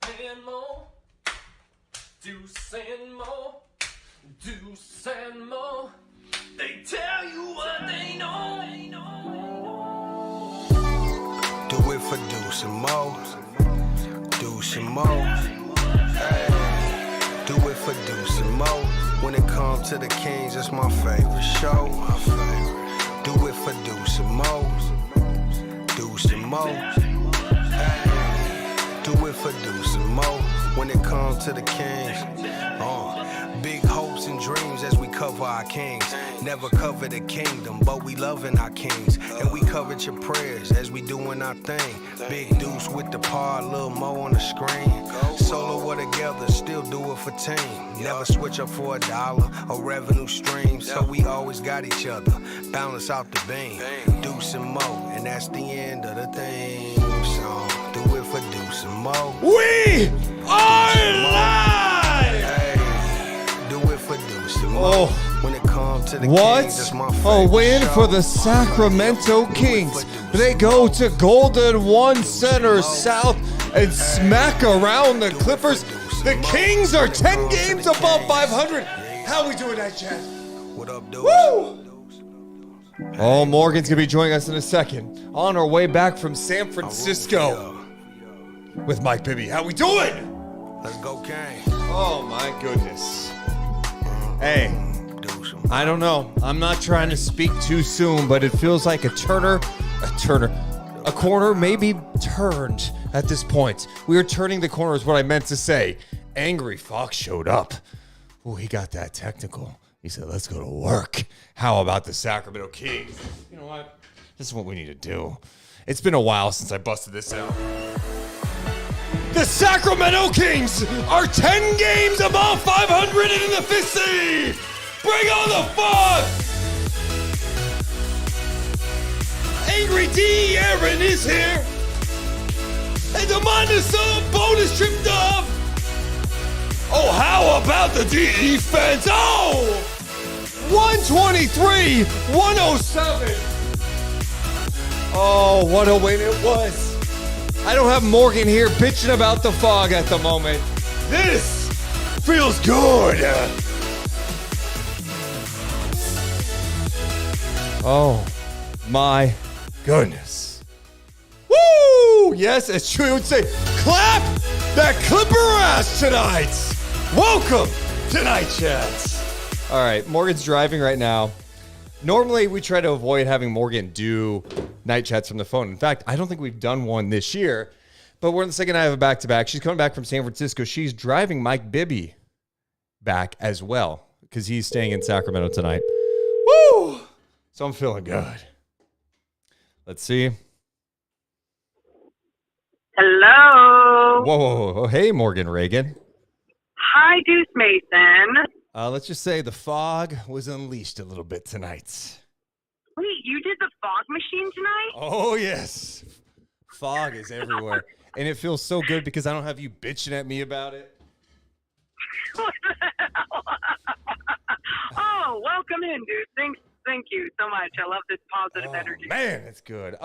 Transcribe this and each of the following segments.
and Mo, Deuce and Mo, Deuce and Mo. They tell you what they know. Do it for Deuce and Mo, Deuce and Mo. Hey, do it for Deuce and Mo. When it comes to the Kings, it's my favorite show. Do it for Deuce and Mo, Deuce and Mo. Hey, do it for Deuce and Mo. When it comes to the Kings, big hopes and dreams as we cover our kings. Never cover the kingdom, but we loving our kings. And we covered your prayers as we doing our thing. Big Deuce with the pod, Lil Mo on the screen. Solo or together, still do it for team. Never switch up for $1 or revenue stream. So we always got each other, balance out the beam. Deuce and Mo, and that's the end of the theme song. Do it for Deuce and Mo. We are live! Hey, do it for Deuce and Mo. When it comes to the Kings, it's my favorite a win show. for the Sacramento Kings. They go to Golden One Center South and smack around the Clippers. The Kings are 10 games above 500. How we doing that, Chad? What up, Deuce? Woo! Oh, Morgan's going to be joining us in a second. On our way back from San Francisco with Mike Bibby. How we doing? Let's go, Kane. Oh, my goodness. Hey, I don't know. I'm not trying to speak too soon, but it feels like a corner maybe turned at this point. We are turning the corner is what I meant to say. Angry Fox showed up. Oh, he got that technical. He said, let's go to work. How about the Sacramento Kings? You know what? This is what we need to do. It's been a while since I busted this out. The Sacramento Kings are 10 games above 500 in the fifth seed. Bring on the fun! Angry D. Aaron is here. And Demontis bonus tripped up. Oh, how about the defense? Oh! 123, 107. Oh, what a win it was. I don't have Morgan here bitching about the fog at the moment. This feels good. Oh, my goodness. Woo! Yes, as Chewy would say, clap that Clipper ass tonight. Welcome to Night Chats. All right, Morgan's driving right now. Normally, we try to avoid having Morgan do Night Chats from the phone. In fact, I don't think we've done one this year, but we're in the second night of a back-to-back. She's coming back from San Francisco. She's driving Mike Bibby back as well because he's staying in Sacramento tonight. Woo! So I'm feeling good. Let's see. Hello. Whoa. Hey, Morgan Reagan. Hi, Deuce Mason. Let's just say the fog was unleashed a little bit tonight. Wait, you did the fog machine tonight? Oh, yes. Fog is everywhere. And it feels so good because I don't have you bitching at me about it. What the hell? Oh, welcome in, dude. Thank you so much. I love this positive energy. Man, it's good.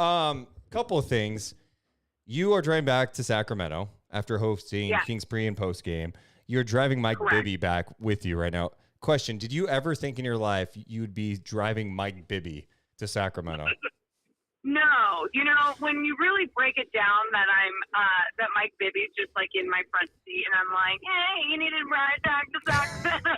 Couple of things. You are driving back to Sacramento after hosting Kings pre and post game. You're driving Mike Bibby back with you right now. Question, did you ever think in your life you'd be driving Mike Bibby to Sacramento? No, when you really break it down that that Mike Bibby's just like in my front seat and I'm like, hey, you need to ride back to Sacramento.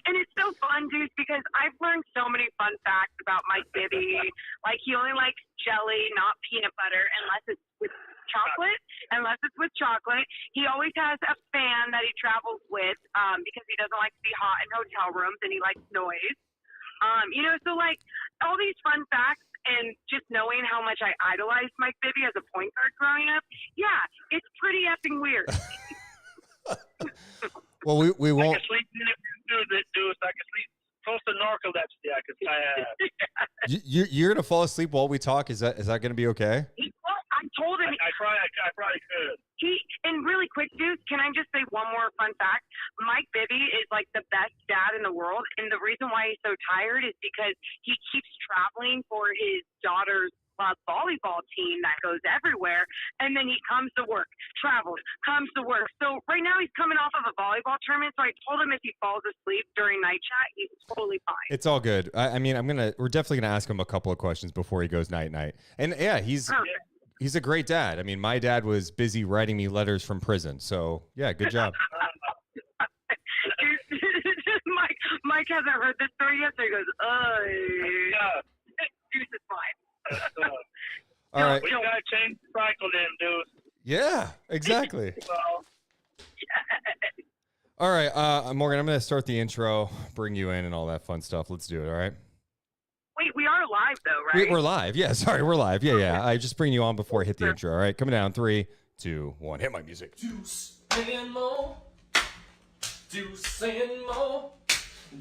And it's so fun, dude, because I've learned so many fun facts about Mike Bibby. Like, he only likes jelly, not peanut butter, unless it's with chocolate. He always has a fan that he travels with because he doesn't like to be hot in hotel rooms and he likes noise. So like all these fun facts and just knowing how much I idolized Mike Bibby as a point guard growing up, yeah, it's pretty effing weird. Well, we won't. I can sleep in it, dude. I can sleep close to narcolepsy. I can. You're gonna fall asleep while we talk. Is that gonna be okay? I told him. I probably could. And really quick, dude, can I just say one more fun fact? Mike Bibby is like the best dad in the world, and the reason why he's so tired is because he keeps traveling for his daughter's volleyball team that goes everywhere, and then he comes to work, travels, comes to work. So right now he's coming off of a volleyball tournament. So I told him if he falls asleep during night chat, he's totally fine. It's all good. I mean, we're definitely gonna ask him a couple of questions before he goes night. And yeah, he's a great dad. I mean, my dad was busy writing me letters from prison. So yeah, good job. Mike hasn't heard this story yet, so he goes, Deuce is fine. All right. We gotta change the cycle then, Deuce. Yeah, exactly. All right, Morgan, I'm going to start the intro, bring you in and all that fun stuff. Let's do it, all right? Wait, we are live, though, right? We're live. Yeah, sorry, we're live. Yeah. I just bring you on before I hit the intro, all right? Coming down, 3, 2, 1. Hit my music. Deuce and Mo. Deuce and Mo.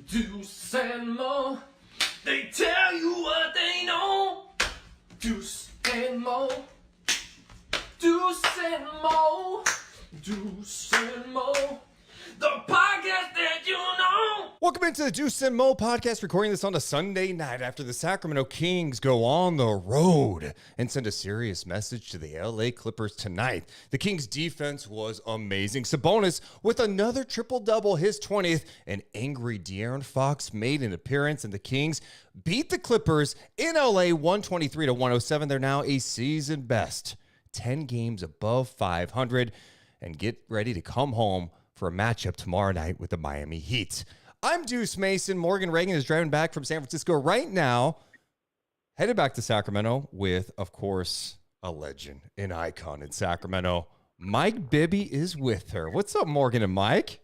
Deuce and Mo. They tell you what they know. Deuce and Mo. Deuce and Mo. Deuce and Mo. The podcast that you know. Welcome into the Deuce and Mo podcast, recording this on a Sunday night after the Sacramento Kings go on the road and send a serious message to the LA Clippers tonight. The Kings defense was amazing. Sabonis with another triple-double, his 20th, and angry De'Aaron Fox made an appearance, and the Kings beat the Clippers in LA 123-107. They're now a season best, 10 games above 500, and get ready to come home for a matchup tomorrow night with the Miami Heat. I'm Deuce Mason. Morgan Reagan is driving back from San Francisco right now, headed back to Sacramento with, of course, a legend, an icon in Sacramento. Mike Bibby is with her. What's up, Morgan and Mike?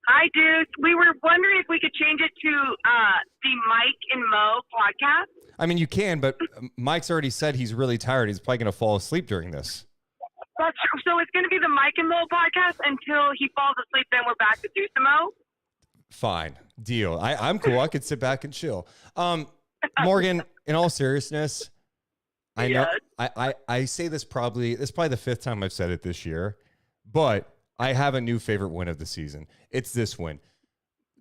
Hi, Deuce. We were wondering if we could change it to the Mike and Mo podcast. I mean, you can, but Mike's already said he's really tired. He's probably going to fall asleep during this. That's true. So it's going to be the Mike and Mo podcast until he falls asleep. Then we're back to Deuce and Mo. Fine. Deal. I'm cool. I could sit back and chill. Morgan, in all seriousness, I know I say this is probably the fifth time I've said it this year, but I have a new favorite win of the season. It's this win.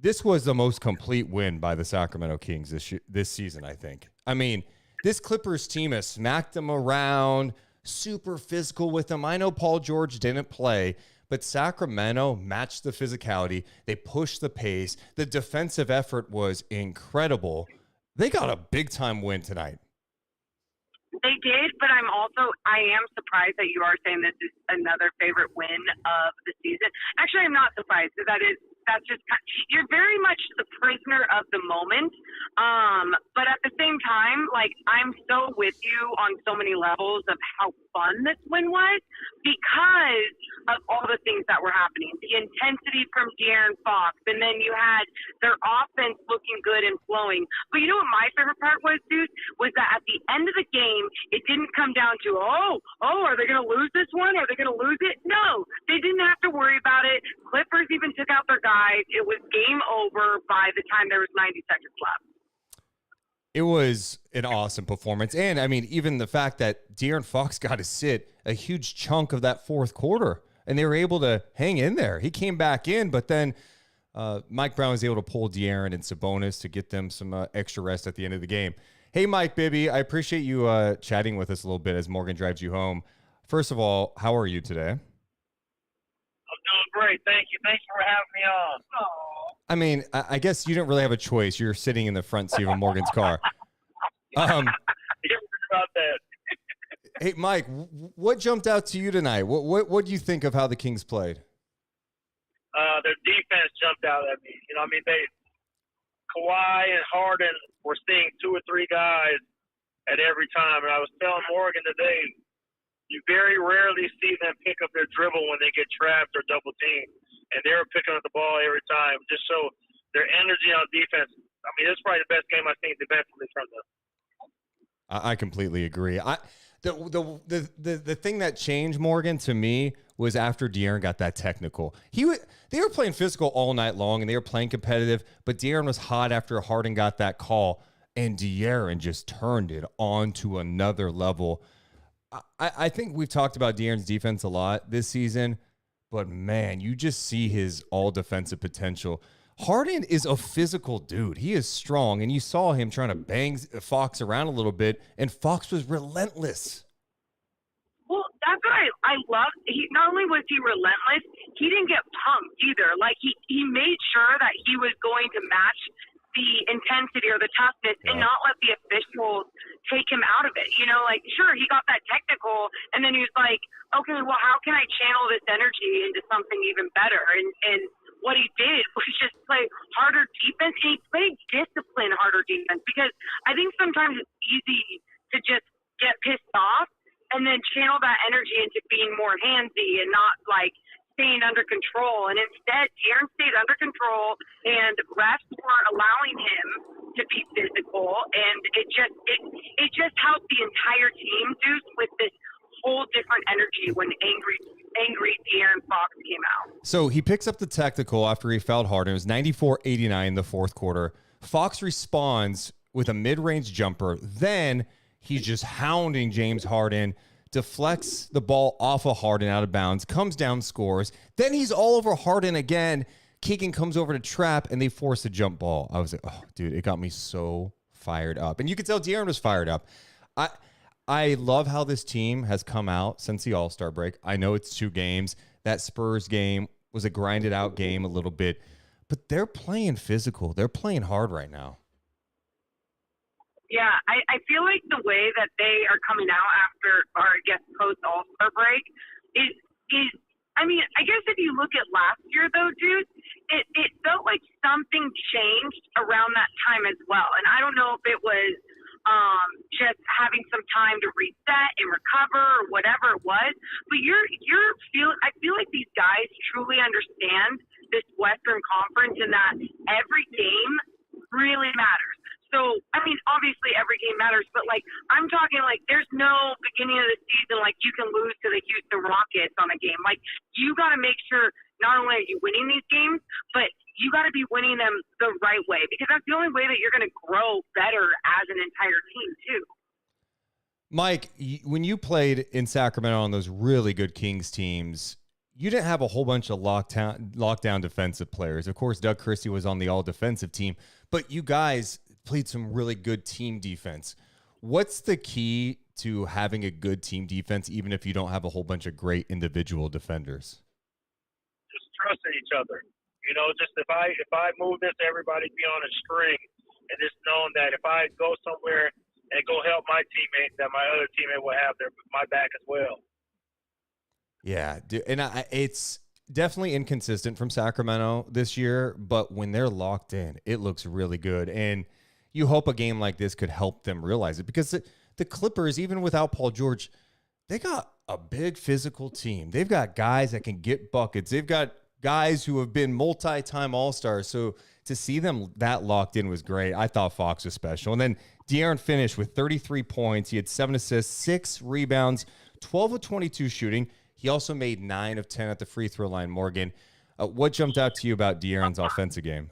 This was the most complete win by the Sacramento Kings this season, I think. I mean, this Clippers team has smacked them around, super physical with them. I know Paul George didn't play, but Sacramento matched the physicality. They pushed the pace. The defensive effort was incredible. They got a big-time win tonight. They did, but I am surprised that you are saying this is another favorite win of the season. Actually, I'm not surprised because that's just, you're very much the prisoner of the moment. But at the same time, like, I'm so with you on so many levels of how fun this win was because of all the things that were happening. The intensity from De'Aaron Fox, and then you had their offense looking good and flowing. But you know what my favorite part was, Deuce? Was that at the end of the game, it didn't come down to, are they going to lose this one? Are they going to lose it? No, they didn't have to worry about it. Clippers even took out their guys. It was game over by the time there was 90 seconds left. It was an awesome performance. And, I mean, even the fact that De'Aaron Fox got to sit a huge chunk of that fourth quarter, and they were able to hang in there. He came back in, but then Mike Brown was able to pull De'Aaron and Sabonis to get them some extra rest at the end of the game. Hey, Mike Bibby, I appreciate you chatting with us a little bit as Morgan drives you home. First of all, how are you today? I'm doing great. Thank you. Thanks for having me on. I mean, I guess you didn't really have a choice. You're sitting in the front seat of Morgan's car. About that. Hey, Mike, what jumped out to you tonight? What do you think of how the Kings played? Their defense jumped out at me. You know, I mean, Kawhi and Harden were seeing 2 or 3 guys at every time. And I was telling Morgan today, you very rarely see them pick up their dribble when they get trapped or double teamed. And they were picking up the ball every time. Just so their energy on defense. I mean, it's probably the best game I've seen defensively from them. I completely agree. The thing that changed, Morgan, to me was after De'Aaron got that technical. They were playing physical all night long, and they were playing competitive, but De'Aaron was hot after Harden got that call, and De'Aaron just turned it on to another level. I think we've talked about De'Aaron's defense a lot this season, but, man, you just see his all-defensive potential. Harden is a physical dude. He is strong, and you saw him trying to bang Fox around a little bit, and Fox was relentless. Well, that's what I love. Not only was he relentless, he didn't get punked either. Like, he made sure that he was going to match the intensity or the toughness and not let the officials take him out of it. Like, sure, he got that technical, and then he was like, okay, well, how can I channel this energy into something even better? And what he did was just play harder defense, and he played disciplined harder defense, because I think sometimes it's easy to just get pissed off and then channel that energy into being more handsy and not, like, staying under control. And instead, De'Aaron stayed under control, and refs were allowing him to be physical, and it just helped the entire team, Deuce, with this whole different energy when angry De'Aaron Fox came out. So he picks up the technical after he fouled Harden. It was 94-89 in the fourth quarter. Fox responds with a mid-range jumper. Then he's just hounding James Harden, deflects the ball off of Harden out of bounds, comes down, scores. Then he's all over Harden again. Keegan comes over to trap, and they force a jump ball. I was like, oh, dude, it got me so fired up. And you could tell De'Aaron was fired up. I love how this team has come out since the All-Star break. I know it's 2 games. That Spurs game was a grinded-out game a little bit. But they're playing physical. They're playing hard right now. Yeah, I feel like the way that they are coming out after, or I guess post All-Star break, is I mean, I guess if you look at last year though, dude, it felt like something changed around that time as well. And I don't know if it was just having some time to reset and recover or whatever it was, but I feel like these guys truly understand this Western Conference and that every game really matters. So, I mean, obviously every game matters, but, like, I'm talking, like, there's no beginning of the season, like, you can lose to the Houston Rockets on a game. Like, you got to make sure not only are you winning these games, but you got to be winning them the right way, because that's the only way that you're going to grow better as an entire team, too. Mike, when you played in Sacramento on those really good Kings teams, you didn't have a whole bunch of lockdown defensive players. Of course, Doug Christie was on the all-defensive team, but you guys played some really good team defense. What's the key to having a good team defense, even if you don't have a whole bunch of great individual defenders? Just trusting each other. Just if I move this, everybody be on a string, and just knowing that if I go somewhere and go help my teammate, that my other teammate will have my back as well. Yeah, and it's definitely inconsistent from Sacramento this year, but when they're locked in, it looks really good. And you hope a game like this could help them realize it, because the Clippers, even without Paul George, they got a big physical team. They've got guys that can get buckets. They've got guys who have been multi-time All-Stars. So to see them that locked in was great. I thought Fox was special. And then De'Aaron finished with 33 points. He had 7 assists, 6 rebounds, 12 of 22 shooting. He also made 9 of 10 at the free throw line. Morgan, what jumped out to you about De'Aaron's offensive game?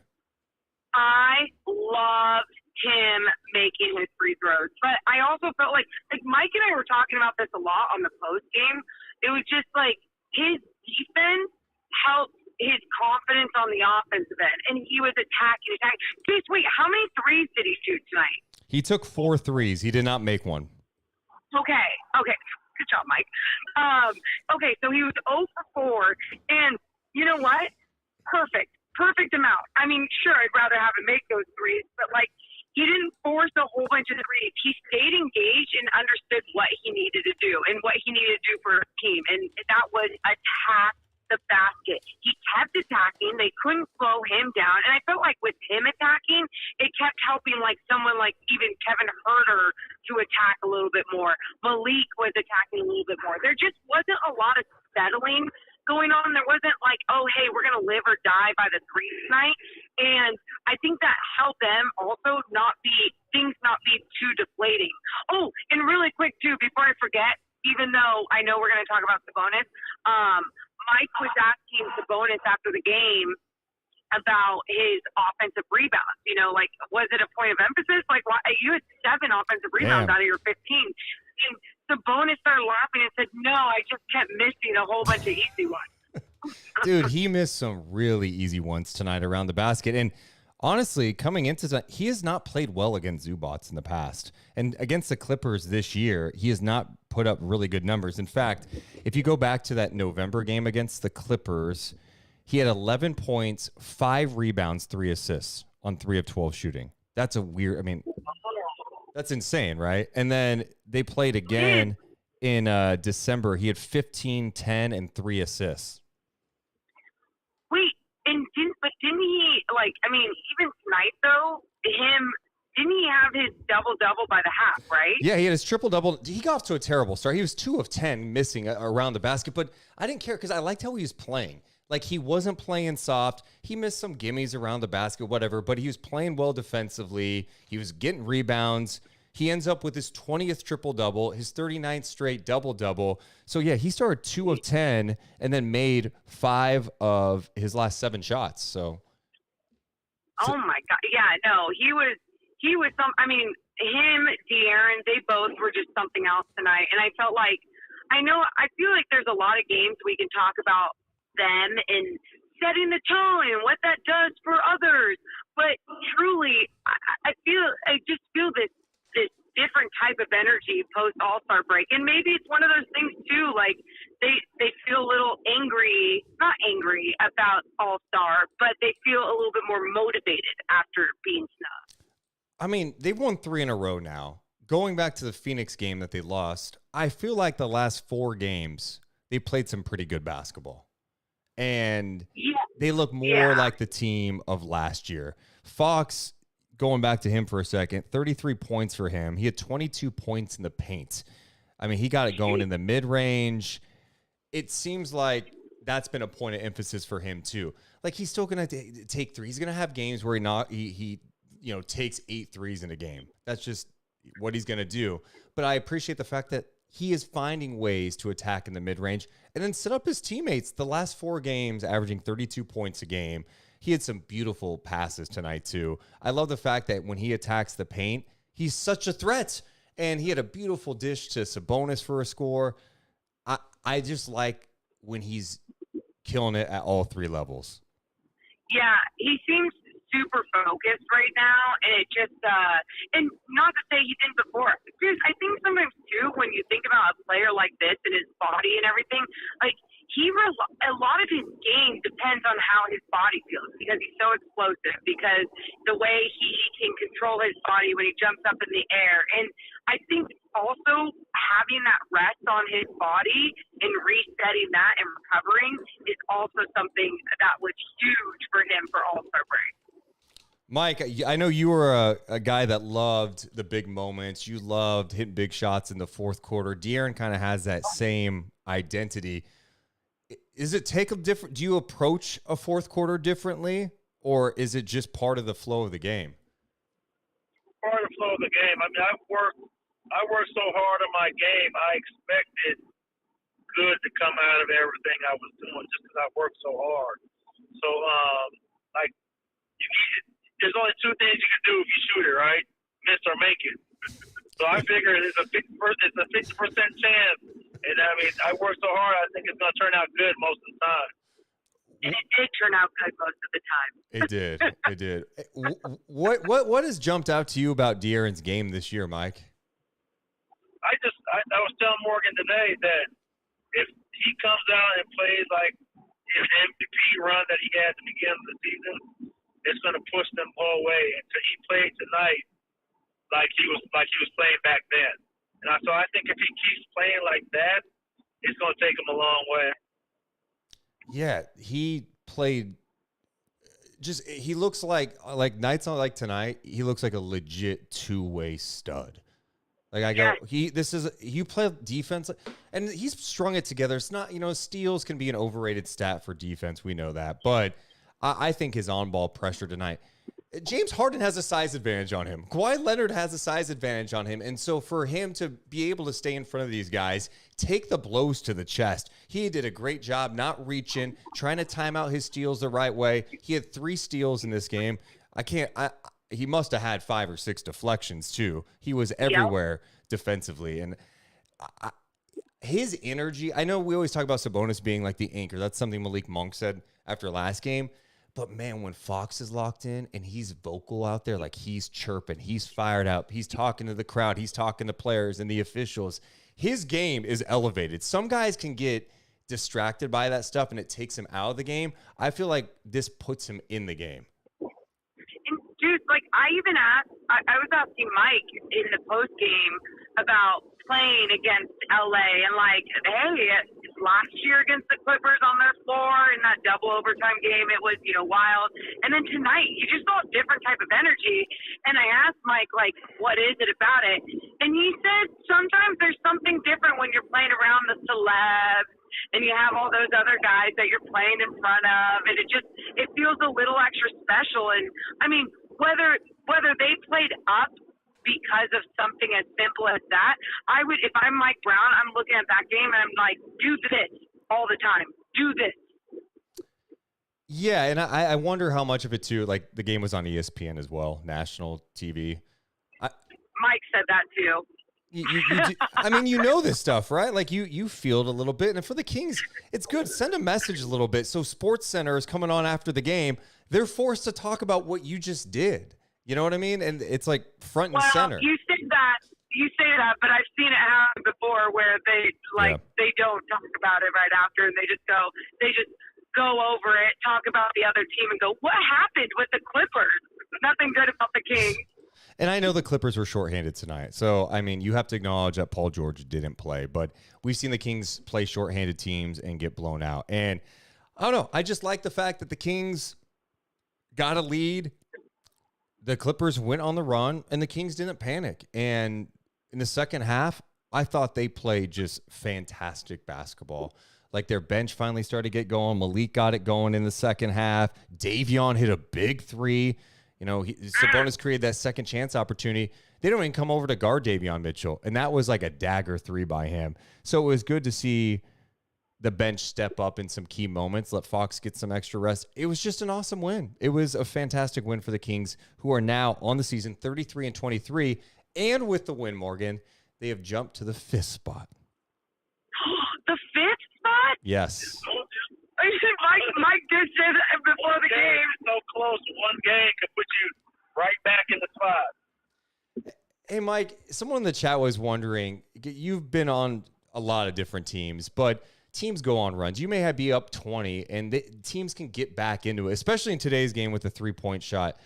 I loved him making his free throws, but I also felt like Mike and I were talking about this a lot on the post game. It was just like his defense helped his confidence on the offensive end, and he was attacking. Dude, wait, how many threes did he shoot tonight? He took 4 threes. He did not make one. Okay. Good job, Mike. Okay, so he was 0 for 4, and you know what? Perfect amount. I mean, sure, I'd rather have him make those threes, but, like, he didn't force a whole bunch of threes. He stayed engaged and understood what he needed to do and what he needed to do for his team, and that was attack the basket. He kept attacking. They couldn't slow him down, and I felt like with him attacking, it kept helping, like, someone like even Kevin Huerter to attack a little bit more. Malik was attacking a little bit more. There just wasn't a lot of settling going on. There wasn't like, oh, hey, we're going to live or die by the three tonight. And I think that helped them also things not be too deflating. Oh, and really quick, too, before I forget, even though I know we're going to talk about Sabonis, Mike was asking Sabonis after the game about his offensive rebounds. Like, was it a point of emphasis? Like, you had 7 offensive rebounds out of your 15. And Sabonis started laughing and said, no, I just kept missing a whole bunch of easy ones. Dude, he missed some really easy ones tonight around the basket. And honestly, coming into tonight, he has not played well against Zubats in the past. And against the Clippers this year, he has not put up really good numbers. In fact, if you go back to that November game against the Clippers, he had 11 points, 5 rebounds, 3 assists on 3 of 12 shooting. That's a weird, I mean, that's insane, right? And then they played again in December. He had 15, 10, and 3 assists. Wait, and didn't he, like, I mean, even tonight, though, didn't he have his double-double by the half, right? Yeah, he had his triple-double. He got off to a terrible start. He was 2 of 10 missing around the basket, but I didn't care because I liked how he was playing. Like, he wasn't playing soft. He missed some gimmies around the basket, whatever, but he was playing well defensively. He was getting rebounds. He ends up with his 20th triple-double, his 39th straight double-double. So, yeah, he started 2 of 10 and then made 5 of his last 7 shots. So, oh, my God. Yeah, no, he was some, I mean, him, De'Aaron, they both were just something else tonight. And I felt like, I feel like there's a lot of games we can talk about them and setting the tone and what that does for others. But truly, I just feel this different type of energy post All-Star break. And maybe it's one of those things too, like they feel a little not angry about All-Star, but they feel a little bit more motivated after being snubbed. I mean, they've won 3 in a row now. Going back to the Phoenix game that they lost, I feel like the last 4 games, they played some pretty good basketball. And they look more like the team of last year. Fox, going back to him for a second, 33 points for him. He had 22 points in the paint. I mean, he got it going in the mid-range. It seems like that's been a point of emphasis for him too. Like, he's still going to take 3. He's going to have games where he takes 8 threes in a game. That's just what he's going to do. But I appreciate the fact that he is finding ways to attack in the mid-range and then set up his teammates. The last 4 games, averaging 32 points a game. He had some beautiful passes tonight, too. I love the fact that when he attacks the paint, he's such a threat. And he had a beautiful dish to Sabonis for a score. I just like when he's killing it at all 3 levels. Yeah, he seems super focused right now, and it just and not to say he didn't before. Because I think sometimes too, when you think about a player like this and his body and everything, like a lot of his game depends on how his body feels because he's so explosive. Because the way he can control his body when he jumps up in the air, and I think also having that rest on his body and resetting that and recovering is also something that was huge for him for All-Star break. Mike, I know you were a guy that loved the big moments. You loved hitting big shots in the fourth quarter. De'Aaron kind of has that same identity. Is it different? Do you approach a fourth quarter differently, or is it just part of the flow of the game? Part of the flow of the game. I mean, I worked so hard on my game. I expected good to come out of everything I was doing just because I worked so hard. So, there's only 2 things you can do if you shoot it, right? Miss or make it. So I figured it's a 50% chance. And I mean, I worked so hard, I think it's going to turn out good most of the time. And it did turn out good most of the time. It did. It did. What has jumped out to you about De'Aaron's game this year, Mike? I was telling Morgan today that if he comes out and plays like his MVP run that he had at the beginning of the season, it's going to push them all the way. And he played tonight like he was playing back then. And so I think if he keeps playing like that, it's going to take him a long way. Yeah, he played. He looks like nights like tonight. He looks like a legit 2-way stud. Like you play defense, and he's strung it together. It's not, steals can be an overrated stat for defense. We know that, but I think his on-ball pressure tonight. James Harden has a size advantage on him. Kawhi Leonard has a size advantage on him. And so for him to be able to stay in front of these guys, take the blows to the chest, he did a great job not reaching, trying to time out his steals the right way. He had 3 steals in this game. He must have had 5 or 6 deflections too. He was everywhere defensively. And his energy, I know we always talk about Sabonis being like the anchor. That's something Malik Monk said after last game. But, man, when Fox is locked in and he's vocal out there, like he's chirping, he's fired up, he's talking to the crowd, he's talking to players and the officials, his game is elevated. Some guys can get distracted by that stuff and it takes him out of the game. I feel like this puts him in the game. And dude, like I even asked, I was asking Mike in the post game about playing against LA and like, hey, last year against the Clippers on their floor in that double overtime game, it was, wild. And then tonight, you just saw a different type of energy. And I asked Mike, like, what is it about it? And he said sometimes there's something different when you're playing around the celebs and you have all those other guys that you're playing in front of, and it feels a little extra special. And I mean, whether they played up because of something as simple as that, I would, if I'm Mike Brown, I'm looking at that game and I'm like, do this all the time. Do this. Yeah, and I wonder how much of it too, like the game was on ESPN as well, national TV. Mike said that too. I mean, you know this stuff, right? Like you feel it a little bit. And for the Kings, it's good. Send a message a little bit. So Sports Center is coming on after the game. They're forced to talk about what you just did. You know what I mean? And it's like front and center. You say that, but I've seen it happen before where they they don't talk about it right after and they just go over it, talk about the other team and go, what happened with the Clippers? Nothing good about the Kings. And I know the Clippers were shorthanded tonight. So, I mean, you have to acknowledge that Paul George didn't play. But we've seen the Kings play shorthanded teams and get blown out. And I don't know. I just like the fact that the Kings got a lead. The Clippers went on the run, and the Kings didn't panic. And in the second half, I thought they played just fantastic basketball. Like their bench finally started to get going. Malik got it going in the second half. Davion hit a big three. Sabonis created that second chance opportunity. They don't even come over to guard Davion Mitchell, and that was like a dagger three by him. So it was good to see the bench step up in some key moments, let Fox get some extra rest. It was just an awesome win. It was a fantastic win for the Kings, who are now on the season 33-23, and with the win, Morgan, they have jumped to the 5th spot. The 5th spot? Yes. Mike did say that before the game. So close. One game could put you right back in the spot. Hey, Mike, someone in the chat was wondering, you've been on a lot of different teams, but teams go on runs. You may be up 20, and teams can get back into it, especially in today's game with a three-point shot.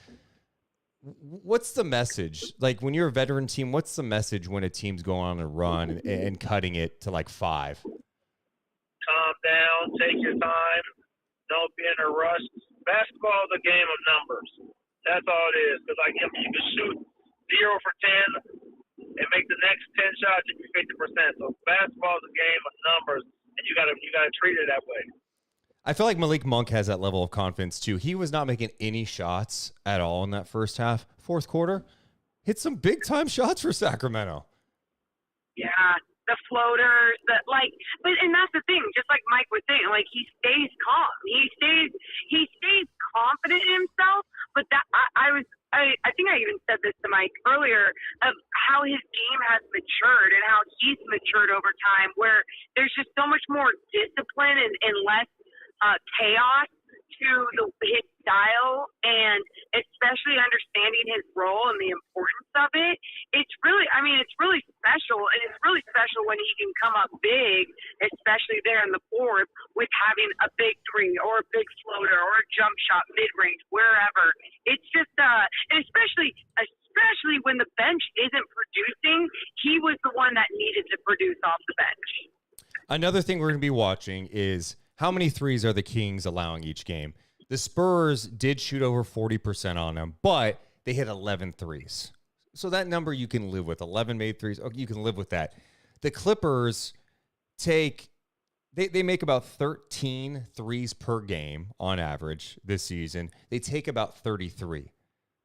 What's the message? Like, when you're a veteran team, what's the message when a team's going on a run and cutting it to like 5? Calm down, take your time, don't be in a rush. Basketball is a game of numbers. That's all it is. Because you can shoot 0 for 10 and make the next 10 shots and you 50%. So basketball is a game of numbers, and you gotta treat it that way. I feel like Malik Monk has that level of confidence too. He was not making any shots at all in that first half. Fourth quarter, hit some big time shots for Sacramento. Yeah. The floaters, but and that's the thing. Just like Mike was saying, like he stays calm. He stays confident in himself. But that I think I even said this to Mike earlier of how his game has matured and how he's matured over time. Where there's just so much more discipline and less chaos to his style, and especially understanding his role and the importance of it. It's really special, and it's really special when he can come up big, especially there in the fourth, with having a big three or a big floater or a jump shot mid-range, wherever. It's just, and especially when the bench isn't producing, he was the one that needed to produce off the bench. Another thing we're going to be watching is how many threes are the Kings allowing each game? The Spurs did shoot over 40% on them, but they hit 11 threes. So that number you can live with. 11 made threes. Okay, you can live with that. The Clippers they make about 13 threes per game on average this season. They take about 33.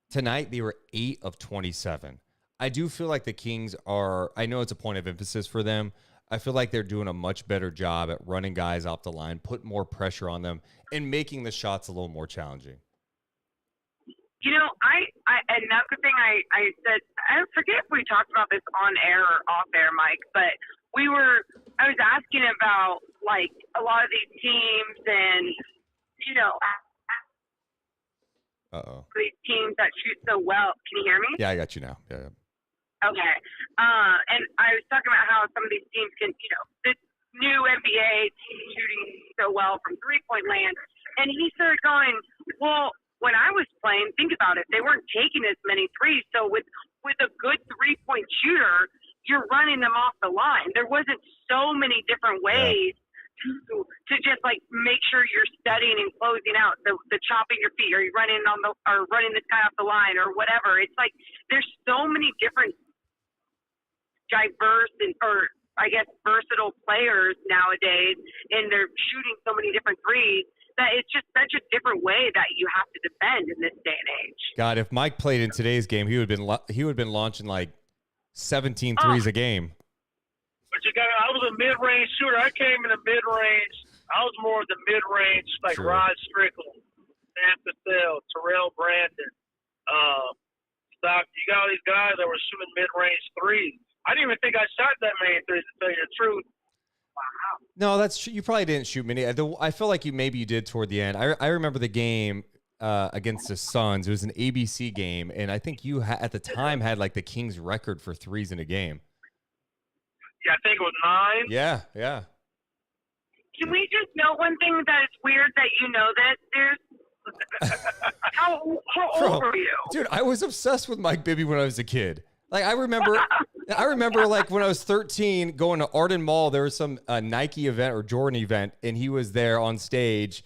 Tonight, they were 8 of 27. I do feel like the Kings I know it's a point of emphasis for them. I feel like they're doing a much better job at running guys off the line, putting more pressure on them, and making the shots a little more challenging. Another thing I said, I forget if we talked about this on air or off air, Mike, but we were I was asking about like a lot of these teams and these teams that shoot so well. Can you hear me? Yeah, I got you now. Yeah. Okay. And I was talking about how some of these teams can, this new NBA team shooting so well from three-point land. And he started going, well, when I was playing, think about it, they weren't taking as many threes. So with a good three-point shooter, you're running them off the line. There wasn't so many different ways to just like make sure you're studying and closing out the chopping your feet, or you running or running this guy off the line or whatever. It's like there's so many different diverse or I guess versatile players nowadays, and they're shooting so many different threes that it's just such a different way that you have to defend in this day and age. God, if Mike played in today's game, he would have been launching like 17 threes a game. But I was a mid-range shooter. I came in the mid-range. I was more of the mid-range, like True. Rod Strickland, Sam Cassell, Terrell Brandon, Stock. You got all these guys that were shooting mid-range threes. I didn't even think I shot that many threes, to tell you the truth. Wow. No, that's true. You probably didn't shoot many. I feel like maybe you did toward the end. I remember the game against the Suns. It was an ABC game, and I think you at the time had like the Kings record for threes in a game. Yeah, I think it was 9. Yeah. Can we just note one thing that it's weird that you know this? How old were you? Dude, I was obsessed with Mike Bibby when I was a kid. Like I remember like when I was 13 going to Arden Mall, there was some Nike event or Jordan event, and he was there on stage,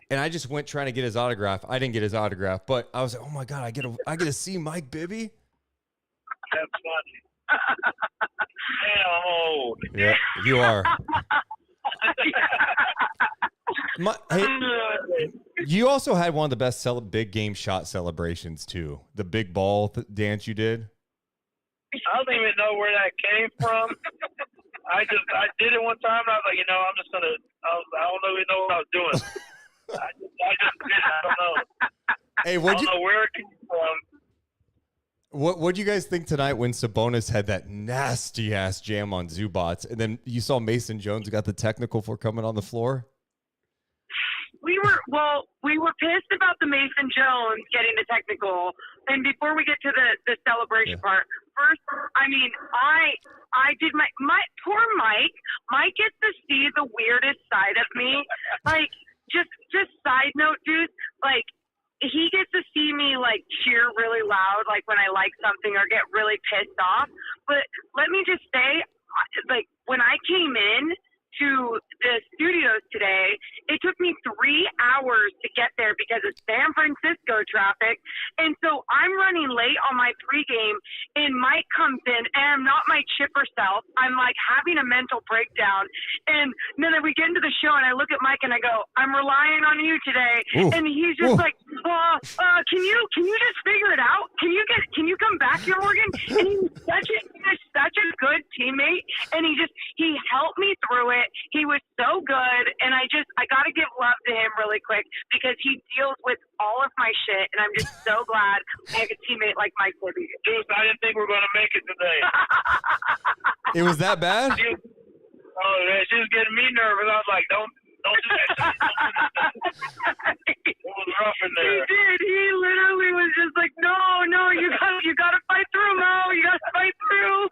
and I just went trying to get his autograph. I didn't get his autograph, but I was like, oh my God, I get to see Mike Bibby. That's funny. Damn, I'm old. Yeah, you are. Hey, you also had one of the best big game shot celebrations too. The big ball dance you did. I don't even know where that came from. I did it one time, and I was like, I'm just gonna. I don't even know what I was doing. I just did it. I don't know. Hey, I don't know where it came from. What'd you guys think tonight when Sabonis had that nasty ass jam on Zubats, and then you saw Mason Jones got the technical for coming on the floor? We were pissed about the Mason Jones getting the technical. And before we get to the celebration part, first, I mean, I did my poor Mike. Mike gets to see the weirdest side of me. Like, just side note, dude, like, he gets to see me, like, cheer really loud, like, when I like something or get really pissed off. But let me just say, like, when I came in to the studios today, it took me 3 hours to get there because of San Francisco traffic. And so I'm running late on my pregame, and Mike comes in, and I'm not my chipper self. I'm like having a mental breakdown. And then we get into the show, and I look at Mike and I go, I'm relying on you today. Ooh. And he's just like, can you just figure it out? Can you come back here, Morgan? And he's such a good teammate, and he helped me through it. He was so good, and I got to give love to him really quick because he deals with all of my shit, and I'm just so glad I have a teammate like Mike Bibby. Deuce, I didn't think we were going to make it today. It was that bad? She was getting me nervous. I was like, don't do that. It was rough in there. He did. He literally was just like, no, you got to fight through, Mo. You got to fight through.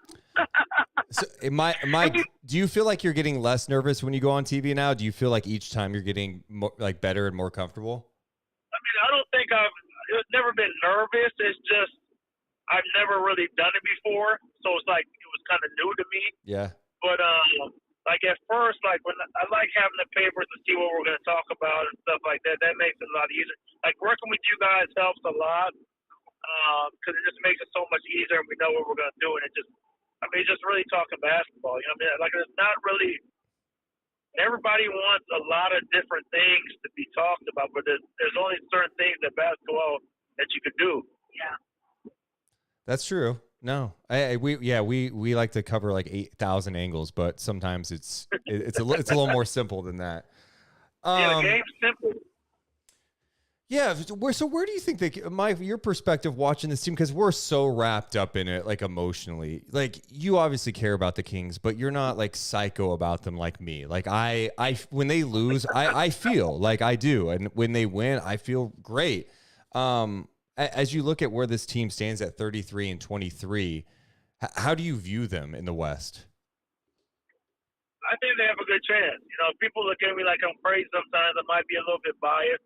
So, Mike, do you feel like you're getting less nervous when you go on TV now? Do you feel like each time you're getting more, like better and more comfortable? I mean, I don't think I've never been nervous. It's just I've never really done it before, so it's like it was kind of new to me. Yeah. But like at first, like when I like having the papers to see what we're going to talk about and stuff like that. That makes it a lot easier. Like working with you guys helps a lot because it just makes it so much easier, and we know what we're going to do, and it's just really talking basketball. You know what I mean? Like it's not really. Everybody wants a lot of different things to be talked about, but there's only certain things that basketball that you could do. Yeah. That's true. No, we like to cover like 8,000 angles, but sometimes it's a little more simple than that. Yeah, the game's simple. Yeah. Where do you think your perspective watching this team, because we're so wrapped up in it, like emotionally, like you obviously care about the Kings, but you're not like psycho about them like me. Like I when they lose, I feel like I do. And when they win, I feel great. As you look at where this team stands at 33-23, how do you view them in the West? I think they have a good chance. You know, people look at me like I'm crazy sometimes. I might be a little bit biased,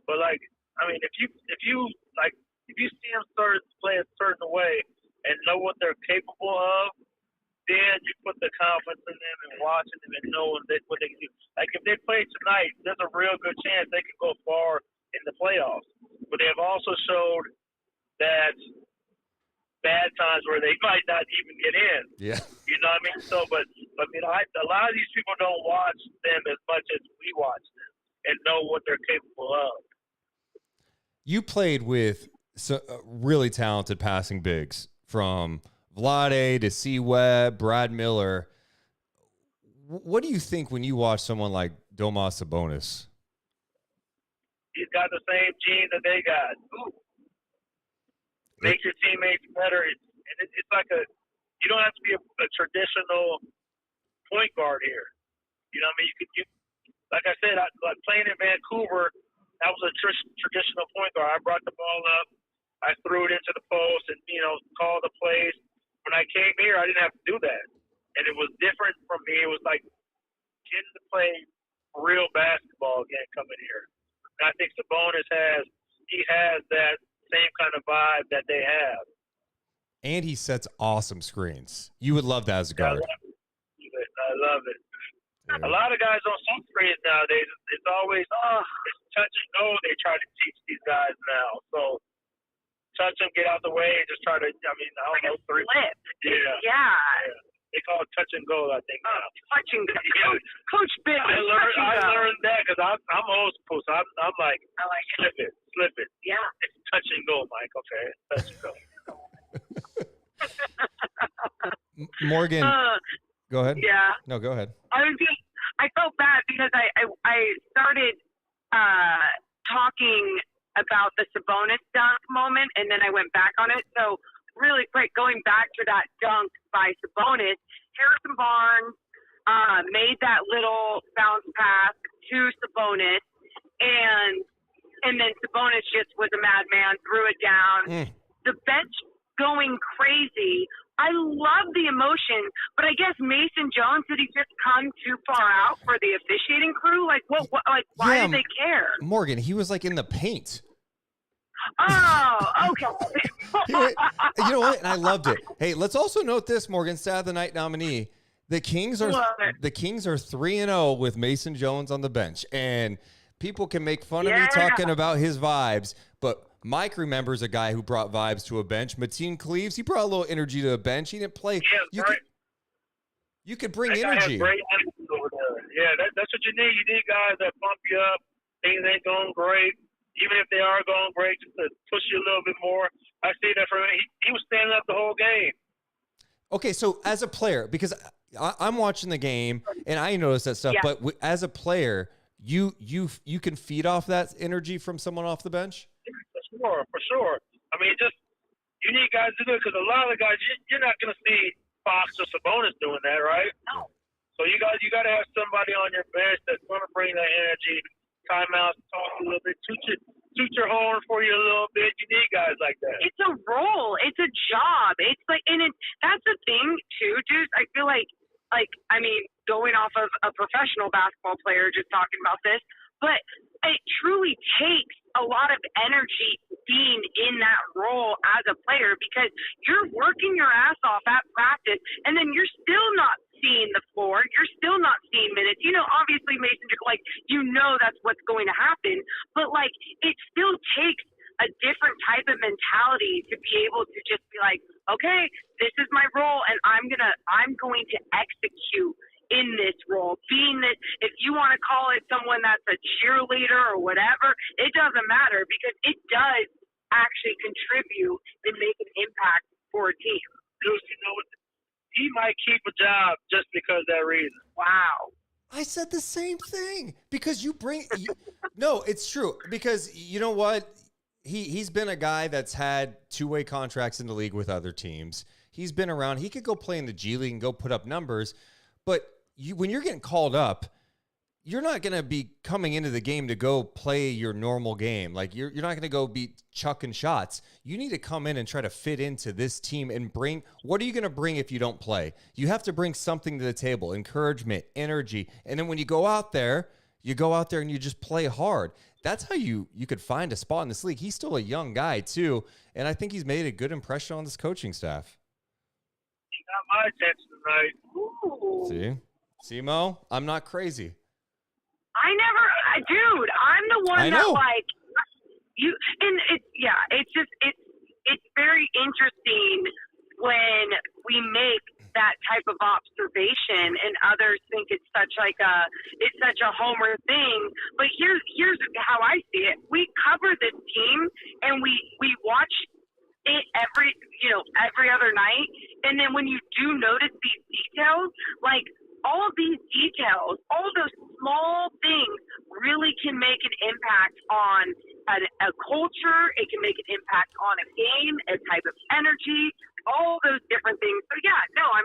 but like, I mean, if you see them start to play a certain way and know what they're capable of, then you put the confidence in them and watching them and knowing what they can do. Like if they play tonight, there's a real good chance they can go far in the playoffs. But they have also showed that bad times where they might not even get in. Yeah. You know what I mean? So, but you know, a lot of these people don't watch them as much as we watch them and know what they're capable of. You played with really talented passing bigs, from Vlade to C. Webb, Brad Miller. What do you think when you watch someone like Domas Sabonis? He's got the same genes that they got. Ooh. Make your teammates better. It's like you don't have to be a traditional point guard here. You know what I mean? Like I said, like playing in Vancouver, that was a traditional point guard. I brought the ball up, I threw it into the post, and called the plays. When I came here, I didn't have to do that, and it was different from me. It was like getting to play real basketball again coming here. And I think Sabonis has that same kind of vibe that they have. And he sets awesome screens. You would love that as a guard. I love it. Yeah. A lot of guys don't see screens nowadays. It's always it's touch and go. They try to teach these guys now. So touch them, get out the way, and just try to. I mean, I don't know, three. Flip. Yeah. They call it touch and go, I think. Touch and go. Coach Bibby. I learned that because I'm old school. So I'm like, I like it. Slip it. Yeah. It's touch and go, Mike. Okay, touch and go. Morgan, go ahead. Yeah. No, go ahead. I felt bad because I started talking about the Sabonis dunk moment, and then I went back on it. So really quick, going back to that dunk by Sabonis, Harrison Barnes made that little bounce pass to Sabonis, and then Sabonis just was a madman, threw it down. The bench going crazy. I love the emotion, but I guess Mason Jones, did he just come too far out for the officiating crew? Like what why do they care? Morgan, he was like in the paint. Oh, okay. You know what? And I loved it. Hey, let's also note this, Morgan, Stat of the Night nominee. The Kings are 3-0 with Mason Jones on the bench, and people can make fun of me talking about his vibes, but Mike remembers a guy who brought vibes to a bench. Mateen Cleaves, he brought a little energy to a bench. He didn't play. You could bring energy. Great attitude over there. Yeah, that's what you need. You need guys that pump you up. Things ain't going great. Even if they are going great, just to push you a little bit more. I see that from him. He was standing up the whole game. Okay, so as a player, because I'm watching the game and I notice that stuff, but as a player, you can feed off that energy from someone off the bench? For sure. I mean, you need guys to do it because a lot of the guys, you're not going to see Fox or Sabonis doing that, right? No. So you got to have somebody on your bench that's going to bring that energy. Timeouts, talk a little bit, toot your horn for you a little bit. You need guys like that. It's a role. It's a job. It's like, and that's the thing too, dude. I feel like I mean, going off of a professional basketball player, just talking about this, but it truly takes a lot of energy being in that role as a player because you're working your ass off at practice, and then you're still not seeing the floor. You're still not seeing minutes. You know, obviously, Mason, that's what's going to happen. But, it still takes a different type of mentality to be able to just be like, okay, this is my role, and I'm going to execute in this role. Being that, if you want to call it someone that's a cheerleader or whatever, it doesn't matter because it does actually contribute and make an impact for a team. Deuce, he might keep a job just because of that reason. Wow. I said the same thing because no, it's true because you know what? He's been a guy that's had two-way contracts in the league with other teams. He's been around. He could go play in the G League and go put up numbers, but when you're getting called up, you're not going to be coming into the game to go play your normal game. Like you're not going to go be chucking shots. You need to come in and try to fit into this team and bring, what are you going to bring if you don't play? You have to bring something to the table, encouragement, energy. And then when you go out there and you just play hard. That's how you could find a spot in this league. He's still a young guy too. And I think he's made a good impression on this coaching staff. He got my attention tonight. See, Mo? I'm not crazy. Dude, I'm the one that like you, and it's very interesting when we make that type of observation and others think it's such a homer thing. But here's how I see it. We cover this team and we watch it every other night, and then when you do notice these details, like all of these details, all those small things really can make an impact on a culture. It can make an impact on a game, a type of energy, all those different things. So yeah, no, I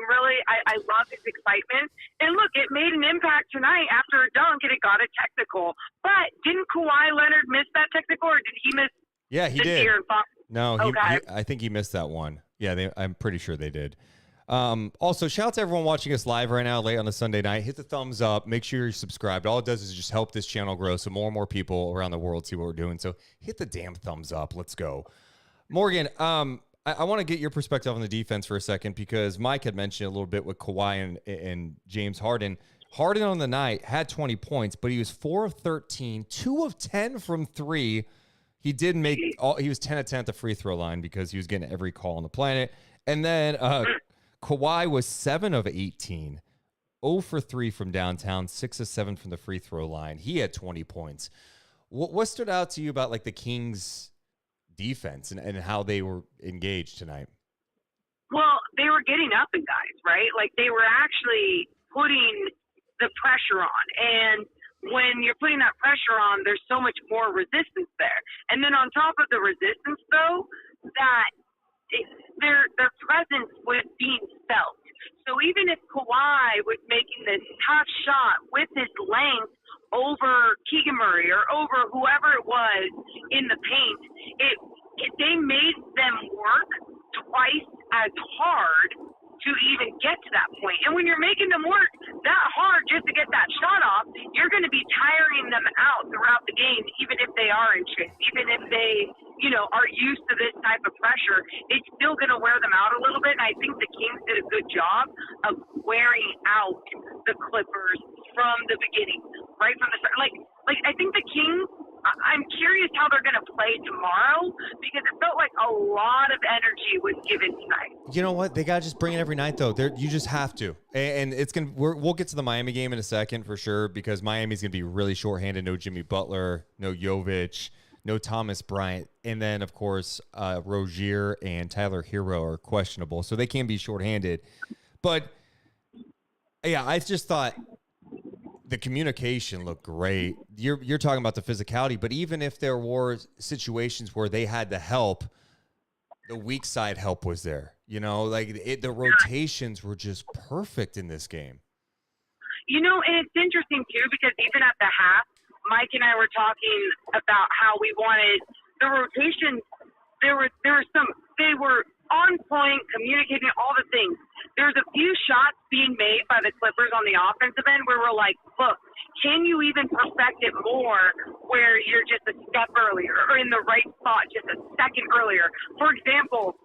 love his excitement. And look, it made an impact tonight after a dunk and it got a technical. But didn't Kawhi Leonard miss that technical, or did he miss? Yeah, he did. No, okay. I think he missed that one. Yeah, I'm pretty sure they did. Also, shout out to everyone watching us live right now, late on a Sunday night. Hit the thumbs up. Make sure you're subscribed. All it does is just help this channel grow so more and more people around the world see what we're doing. So hit the damn thumbs up. Let's go. Morgan, I want to get your perspective on the defense for a second because Mike had mentioned a little bit with Kawhi and James Harden. Harden on the night had 20 points, but he was 4 of 13, 2 of 10 from 3. He did he was 10 of 10 at the free throw line because he was getting every call on the planet. And then Kawhi was 7 of 18, 0 for 3 from downtown, 6 of 7 from the free throw line. He had 20 points. What stood out to you about like the Kings' defense and how they were engaged tonight? Well, they were getting up in guys, right? Like they were actually putting the pressure on. And when you're putting that pressure on, there's so much more resistance there. And then on top of the resistance, though, that their presence was being felt. So even if Kawhi was making this tough shot with his length over Keegan Murray or over whoever it was in the paint, they made them work twice as hard to even get to that point. And when you're making them work that hard just to get that shot off, you're going to be tiring them out throughout the game, even if they are in shape, even if they, are used to this type of pressure. It's still going to wear them out a little bit. And I think the Kings did a good job of wearing out the Clippers from the beginning, right from the start. Like I think the Kings, I'm curious how they're going to play tomorrow because it felt like a lot of energy was given tonight. You know what? They got to just bring it every night, though. You just have to. And it's going to, we'll get to the Miami game in a second for sure because Miami's going to be really shorthanded. No Jimmy Butler, no Jovic, no Thomas Bryant. And then, of course, Rozier and Tyler Hero are questionable. So they can be shorthanded. But, yeah, I just thought the communication looked great. You're talking about the physicality, but even if there were situations where they had the help, the weak side help was there. The rotations were just perfect in this game. And it's interesting too because even at the half, Mike and I were talking about how we wanted the rotations. They were on point, communicating all the things. There's a few shots being made by the Clippers on the offensive end where we're like, look, can you even perfect it more where you're just a step earlier or in the right spot just a second earlier? For example,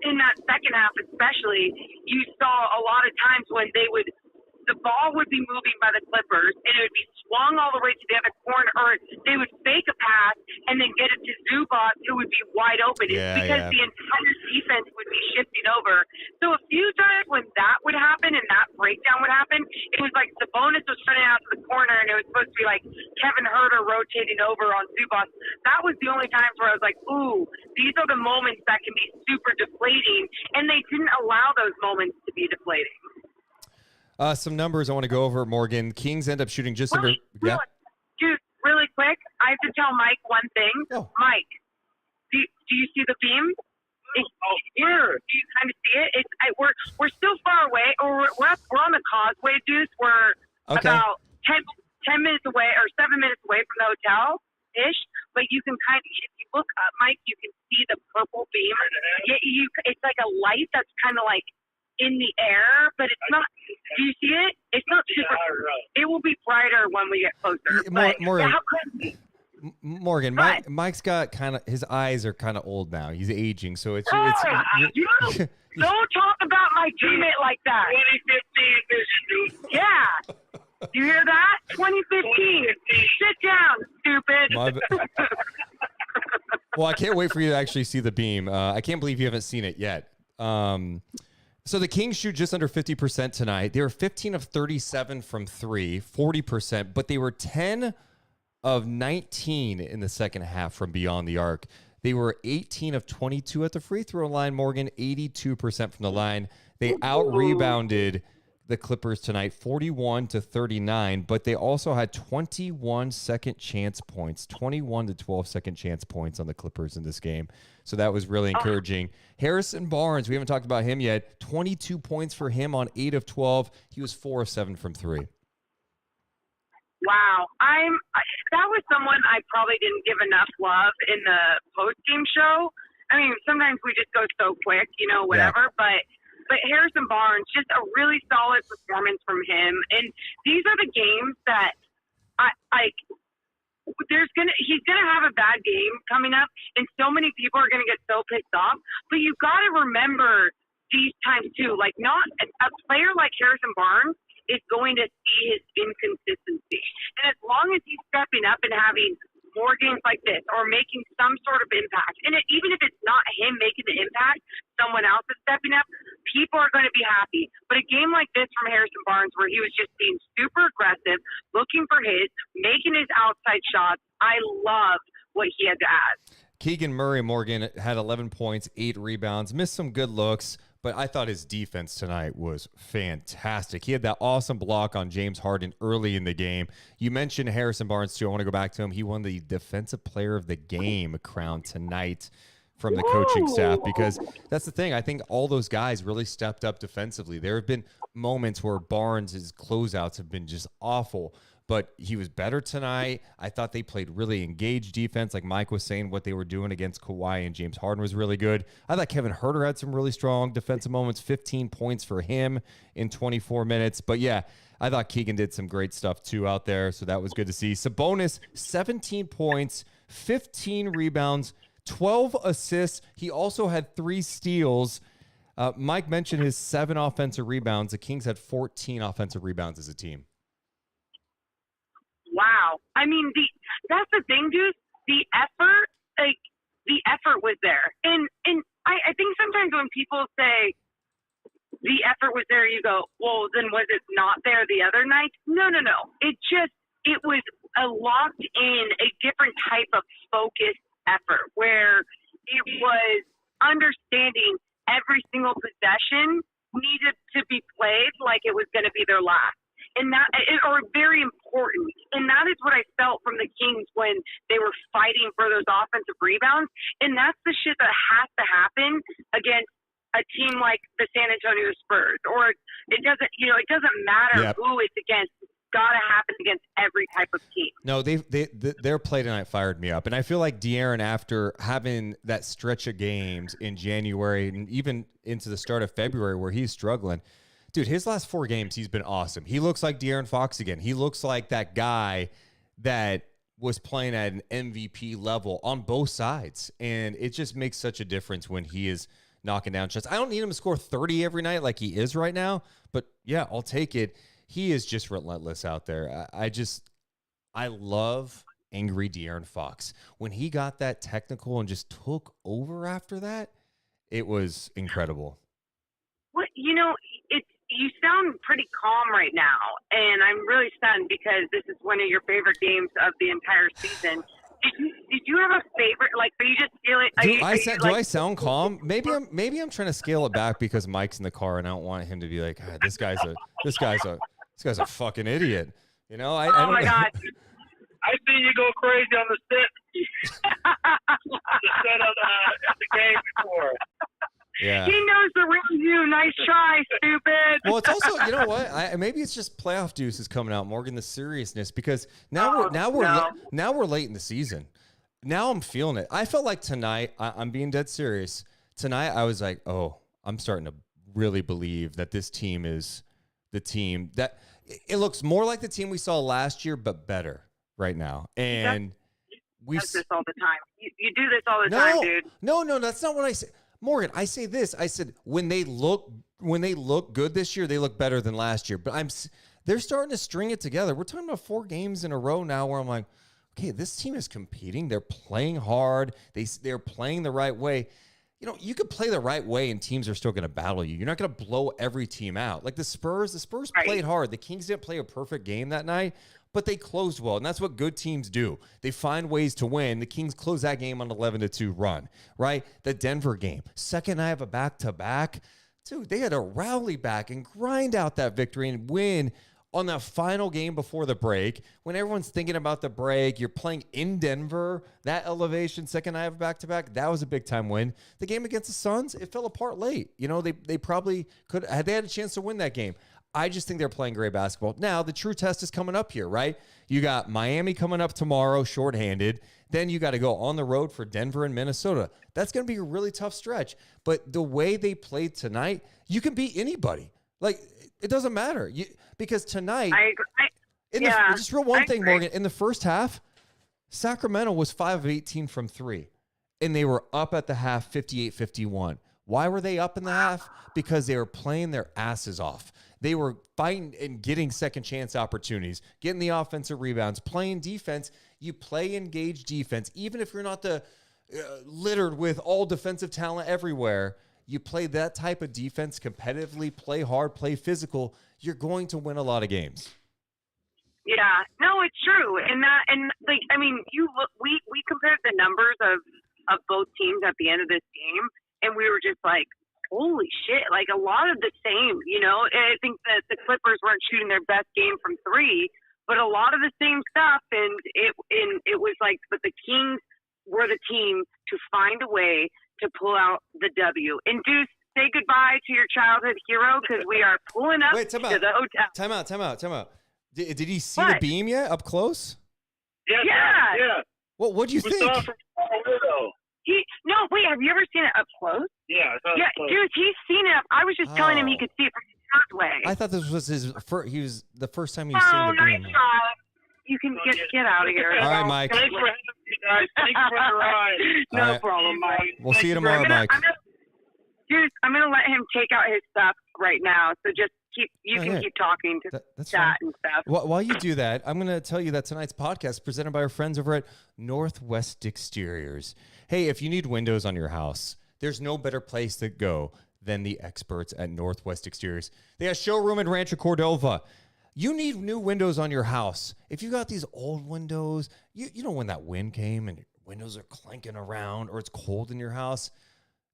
in that second half especially, you saw a lot of times when the ball would be moving by the Clippers and it would be swung all the way to the other corner, or they would fake a pass and then get it to Zubac, who would be wide open. It's because the entire defense would be shifting over. So a few times when that would happen and that breakdown would happen, it was like Sabonis was running out to the corner and it was supposed to be like Kevin Huerter rotating over on Zubac. That was the only times where I was like, ooh, these are the moments that can be super deflating, and they didn't allow those moments to be deflating. Some numbers I want to go over, Morgan. Kings end up shooting just under. Yeah. Dude, really quick, I have to tell Mike one thing. Oh. Mike, do you see the beam? Where? Do you kind of see it? We're still far away, or we're on the causeway, Deuce. We're about 10 minutes away or 7 minutes away from the hotel ish. But you can kind of, if you look up, Mike, you can see the purple beam. It's like a light that's kind of like in the air, but it's not. Do you see it? It's not super. It will be brighter when we get closer. Morgan, Mike's got kind of, his eyes are kind of old now. He's aging, so it's don't talk about my teammate like that. 2015 vision, dude. Yeah. You hear that? 2015. Sit down, stupid. Well, I can't wait for you to actually see the beam. I can't believe you haven't seen it yet. So the Kings shoot just under 50% tonight. They were 15 of 37 from 3, 40%, but they were 10 of 19 in the second half from beyond the arc. They were 18 of 22 at the free throw line, Morgan, 82% from the line. They out-rebounded the Clippers tonight, 41-39, but they also had 21 second chance points, 21 to 12 second chance points on the Clippers in this game. So that was really encouraging. Harrison Barnes, we haven't talked about him yet, 22 points for him on 8 of 12. He was 4 of 7 from 3. Wow. That was someone I probably didn't give enough love in the post-game show. I mean, sometimes we just go so quick, whatever, yeah. But Harrison Barnes, just a really solid performance from him. And these are the games that he's gonna have a bad game coming up, and so many people are gonna get so pissed off. But you've got to remember these times too. Like, not a player like Harrison Barnes is going to see his inconsistency, and as long as he's stepping up and having more games like this or making some sort of impact, and even if it's not him making the impact, someone else is stepping up, people are going to be happy. But a game like this from Harrison Barnes, where he was just being super aggressive, looking for making his outside shots, I loved what he had to add. Keegan Murray, Morgan, had 11 points, 8 rebounds, missed some good looks, but I thought his defense tonight was fantastic. He had that awesome block on James Harden early in the game. You mentioned Harrison Barnes, too. I want to go back to him. He won the Defensive Player of the Game crown tonight from the coaching staff, because that's the thing. I think all those guys really stepped up defensively. There have been moments where Barnes' closeouts have been just awful, but he was better tonight. I thought they played really engaged defense. Like Mike was saying, what they were doing against Kawhi and James Harden was really good. I thought Kevin Huerter had some really strong defensive moments, 15 points for him in 24 minutes. But yeah, I thought Keegan did some great stuff too out there, so that was good to see. Sabonis, 17 points, 15 rebounds, 12 assists. He also had 3 steals. Mike mentioned his 7 offensive rebounds. The Kings had 14 offensive rebounds as a team. Wow. I mean, that's the thing, dude. The effort was there. And I think sometimes when people say the effort was there, you go, well, then was it not there the other night? No. It was a locked in, a different type of focused effort where it was understanding every single possession needed to be played like it was going to be their last. And that, or very important. And that is what I felt from the Kings when they were fighting for those offensive rebounds. And that's the shit that has to happen against a team like the San Antonio Spurs. Or it doesn't matter who it's against. It's got to happen against every type of team. No, their play tonight fired me up. And I feel like De'Aaron, after having that stretch of games in January and even into the start of February where he's struggling, dude, his last 4 games, he's been awesome. He looks like De'Aaron Fox again. He looks like that guy that was playing at an MVP level on both sides. And it just makes such a difference when he is knocking down shots. I don't need him to score 30 every night like he is right now, but yeah, I'll take it. He is just relentless out there. I love angry De'Aaron Fox. When he got that technical and just took over after that, it was incredible. What, you sound pretty calm right now, and I'm really stunned because this is one of your favorite games of the entire season. Did you have a favorite? Like, are you just feeling? Do I sound calm? Maybe I'm trying to scale it back because Mike's in the car and I don't want him to be like, "Ah, this guy's a fucking idiot." You know? I Oh don't my know. God. I seen you go crazy on the set at the game before. Yeah. He knows the real you. Nice try, stupid. Well, it's also, you know what? Maybe it's just playoff Deuce is coming out, Morgan. The seriousness, because now we're late in the season. Now I'm feeling it. I felt like tonight. I'm being dead serious. Tonight I was like, oh, I'm starting to really believe that this team is the team that it looks more like the team we saw last year, but better right now. And we do this all the time. You do this all the time, dude. No, that's not what I said. Morgan, I say this. I said when they look good this year, they look better than last year. But they're starting to string it together. We're talking about 4 games in a row now where I'm like, okay, this team is competing. They're playing hard. They're playing the right way. You know, you could play the right way and teams are still going to battle you. You're not going to blow every team out. Like the Spurs played hard. The Kings didn't play a perfect game that night, but they closed well, and that's what good teams do. They find ways to win. The Kings closed that game on an 11-2 run, right? The Denver game, second night of a back-to-back. Dude, they had to rally back and grind out that victory and win on that final game before the break. When everyone's thinking about the break, you're playing in Denver, that elevation, second night of a back-to-back, that was a big-time win. The game against the Suns, it fell apart late. You know, they probably could – they had a chance to win that game. I just think they're playing great basketball. Now, the true test is coming up here, right? You got Miami coming up tomorrow, shorthanded. Then you got to go on the road for Denver and Minnesota. That's going to be a really tough stretch. But the way they played tonight, you can beat anybody. Like, it doesn't matter. Because tonight, I agree. Just real one thing, Morgan. In the first half, Sacramento was 5 of 18 from 3. And they were up at the half 58-51. Why were they up in the half? Because they were playing their asses off. They were fighting and getting second chance opportunities, getting the offensive rebounds, playing defense. You play engaged defense, even if you're not the littered with all defensive talent everywhere. You play that type of defense competitively, play hard, play physical. You're going to win a lot of games. Yeah, no, it's true, we compared the numbers of both teams at the end of this game, and we were just like, holy shit, like a lot of the same, you know. And I think that the Clippers weren't shooting their best game from 3, but a lot of the same stuff, and it was like, but the Kings were the team to find a way to pull out the W. And Deuce, say goodbye to your childhood hero because we are pulling up to the hotel. Time out. Did he see the beam yet up close? Yeah. Well, what'd you think? Saw it from a window. Have you ever seen it up close? Yeah, dude, he's seen it. I was just telling him he could see it from the pathway. I thought this was he was the first time he was seeing the beam. Nice try. You can get out of here. All right, Mike. Thanks for having me, guys. Thanks for the ride. No problem, Mike. We'll see you tomorrow, Mike. Dude, I'm going to let him take out his stuff right now. So just keep talking to chat and stuff. While you do that, I'm going to tell you that tonight's podcast is presented by our friends over at Northwest Exteriors. Hey, if you need windows on your house, there's no better place to go than the experts at Northwest Exteriors. They have a showroom in Rancho Cordova. You need new windows on your house. If you got these old windows, you know when that wind came and your windows are clanking around or it's cold in your house,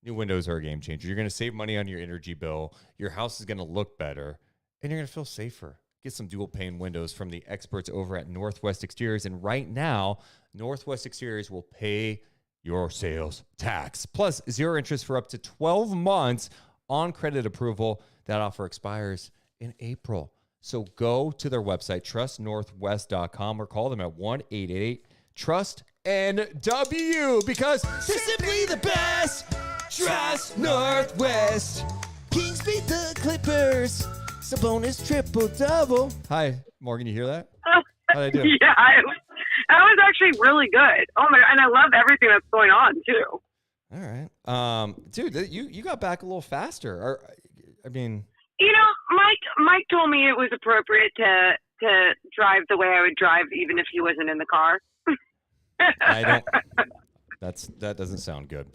new windows are a game changer. You're going to save money on your energy bill. Your house is going to look better, and you're going to feel safer. Get some dual-pane windows from the experts over at Northwest Exteriors. And right now, Northwest Exteriors will pay your sales tax. Plus, 0 interest for up to 12 months on credit approval. That offer expires in April. So go to their website, trustnorthwest.com, or call them at 1-888-TRUST-NW, because they're simply the best. Trust Northwest. Kings beat the Clippers. Sabonis triple-double. Hi, Morgan, you hear that? How'd I do? Yeah, that was actually really good. Oh my God, and I love everything that's going on too. All right, dude, you got back a little faster. You know, Mike told me it was appropriate to drive the way I would drive, even if he wasn't in the car. That doesn't sound good.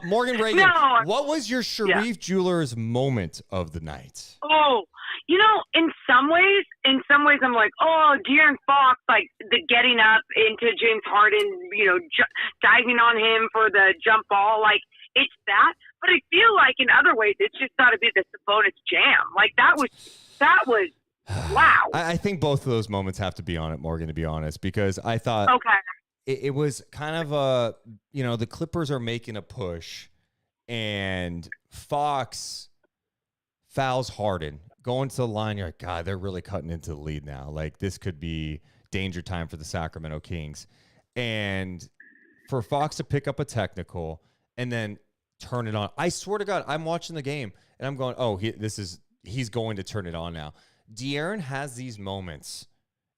Morgan Reagan, what was your Sharif Jewelers moment of the night? Oh, in some ways, I'm like, oh, De'Aaron Fox, like the getting up into James Harden, diving on him for the jump ball, like it's that. But I feel like in other ways, it's just got to be the Sabonis jam. Like that was wow. I think both of those moments have to be on it, Morgan, to be honest, because I thought it was kind of the Clippers are making a push, and Fox fouls Harden. Going to the line, you're like, God, they're really cutting into the lead now. Like, this could be danger time for the Sacramento Kings. And for Fox to pick up a technical and then turn it on. I swear to God, I'm watching the game, and I'm going, oh, he's going to turn it on now. De'Aaron has these moments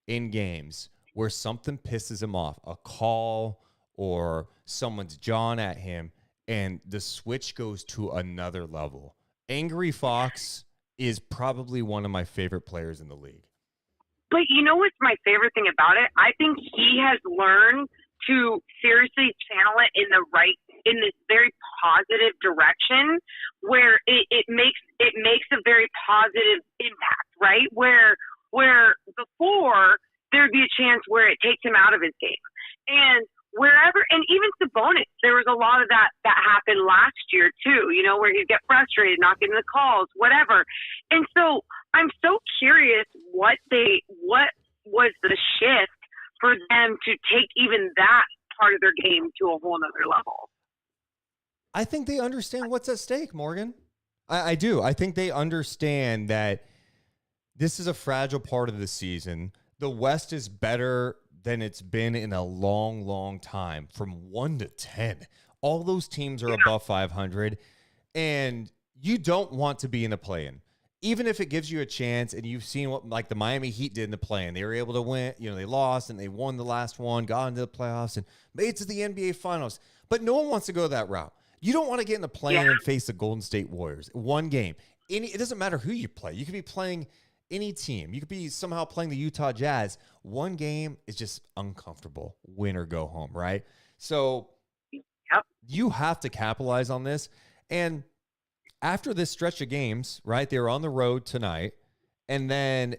in games where something pisses him off, a call or someone's jawing at him, and the switch goes to another level. Angry Fox is probably one of my favorite players in the league. But you know what's my favorite thing about it? I think he has learned to seriously channel it in this very positive direction where it makes a very positive impact, right? Where before there'd be a chance where it takes him out of his game. And wherever, and even Sabonis, there was a lot of that happened last year too, where he'd get frustrated, not getting the calls, whatever. And so I'm so curious what was the shift for them to take even that part of their game to a whole nother level. I think they understand what's at stake, Morgan. I do. I think they understand that this is a fragile part of the season. The West is better than it's been in a long, long time, from 1 to 10. All those teams are above 500, and you don't want to be in the play-in. Even if it gives you a chance, and you've seen what like the Miami Heat did in the play-in. They were able to win. They lost, and they won the last one, got into the playoffs, and made it to the NBA Finals. But no one wants to go that route. You don't want to get in the play-in and face the Golden State Warriors. One game. It doesn't matter who you play. You could be playing any team. You could be somehow playing the Utah Jazz. One game is just uncomfortable. Win or go home, right? So you have to capitalize on this. And after this stretch of games, right, they were on the road tonight, and then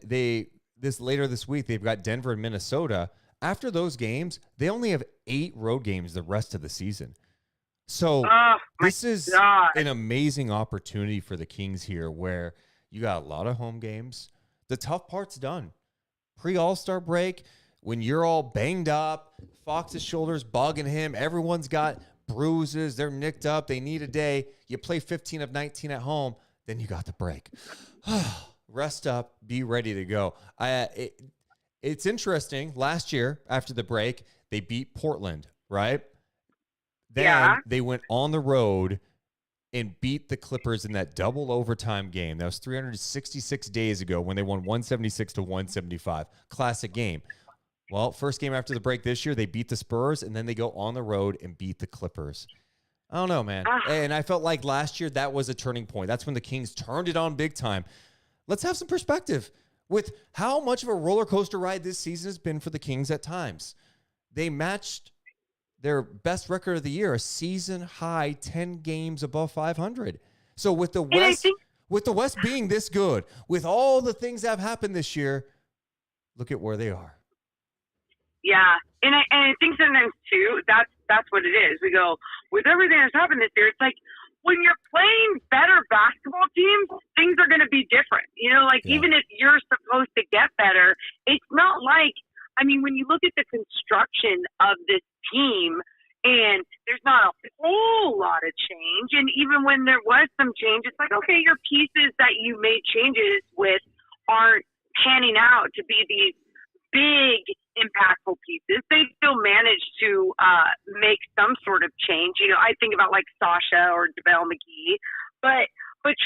later this week, they've got Denver and Minnesota. After those games, they only have 8 road games the rest of the season. So this is an amazing opportunity for the Kings here, where you got a lot of home games. The tough part's done. Pre-All-Star break, when you're all banged up, Fox's shoulders bugging him, everyone's got bruises, they're nicked up, they need a day. You play 15 of 19 at home, then you got the break. Rest up, be ready to go. It's interesting. Last year, after the break, they beat Portland, right? Then they went on the road and beat the Clippers in that double overtime game. That was 366 days ago when they won 176 to 175. Classic game. Well, first game after the break this year, they beat the Spurs, and then they go on the road and beat the Clippers. I don't know, man. And I felt like last year that was a turning point. That's when the Kings turned it on big time. Let's have some perspective with how much of a roller coaster ride this season has been for the Kings at times. They matched their best record of the year, a season high 10 games above 500. So with the West being this good, with all the things that have happened this year, look at where they are. Yeah, and I think sometimes too that's what it is. We go with everything that's happened this year. It's like when you're playing better basketball teams, things are going to be different. Even if you're supposed to get better, it's not like. I mean, when you look at the construction of this team, and there's not a whole lot of change, and even when there was some change, it's like, okay, your pieces that you made changes with aren't panning out to be these big, impactful pieces. They still managed to make some sort of change. I think about like Sasha or JaVale McGee, but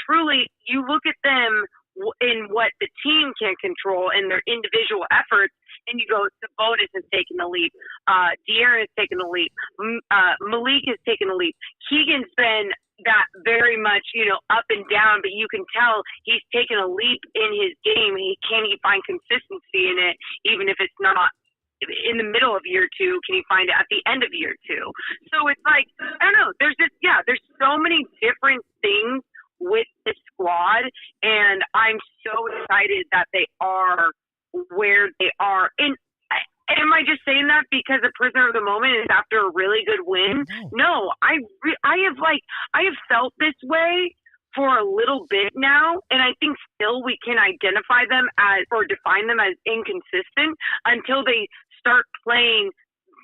truly, you look at them in what the team can control in their individual efforts, and you go, Sabonis has taken the leap. De'Aaron has taken the leap. Malik has taken the leap. Keegan's been that very much, up and down, but you can tell he's taken a leap in his game. Can he find consistency in it, even if it's not in the middle of year 2? Can he find it at the end of year 2? So it's like, I don't know. There's so many different things with this squad, and I'm so excited that they are where they are. And am I just saying that because a prisoner of the moment is after a really good win? No, I have felt this way for a little bit now, and I think still we can identify them as or define them as inconsistent until they start playing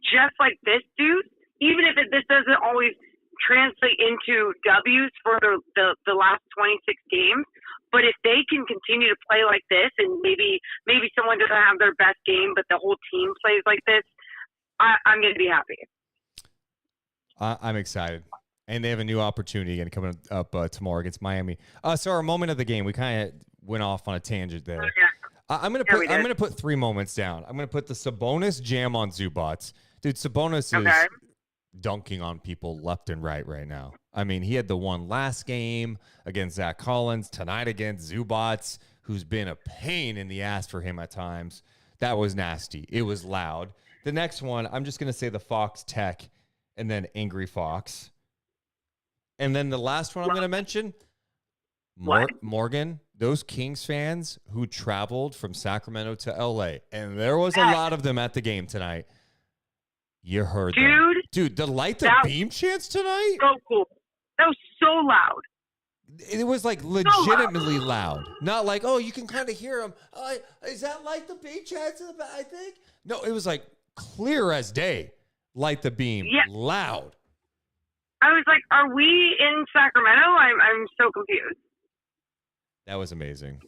just like this, dude. Even if this doesn't always translate into W's for the last 26 games, but if they can continue to play like this, and maybe someone doesn't have their best game, but the whole team plays like this, I'm going to be happy. I'm excited. And they have a new opportunity again coming up tomorrow against Miami. So our moment of the game, we kind of went off on a tangent there. I'm gonna put 3 moments down. I'm gonna put the Sabonis jam on Zubats. Dude, Sabonis is dunking on people left and right now. I mean, he had the one last game against Zach Collins, tonight against Zubats, who's been a pain in the ass for him at times. That was nasty. It was loud. The next one, I'm just gonna say the Fox Tech and then Angry Fox. And then the last one I'm going to mention, Morgan, those Kings fans who traveled from Sacramento to L.A., and there was a lot of them at the game tonight. You heard them. Dude, the Light the Beam chants tonight? So cool. That was so loud. It was like legitimately loud. Not like, oh, you can kind of hear them. Is that Light the Beam chants, I think? No, it was like clear as day. Light the Beam, loud. I was like, are we in Sacramento? I'm so confused. That was amazing.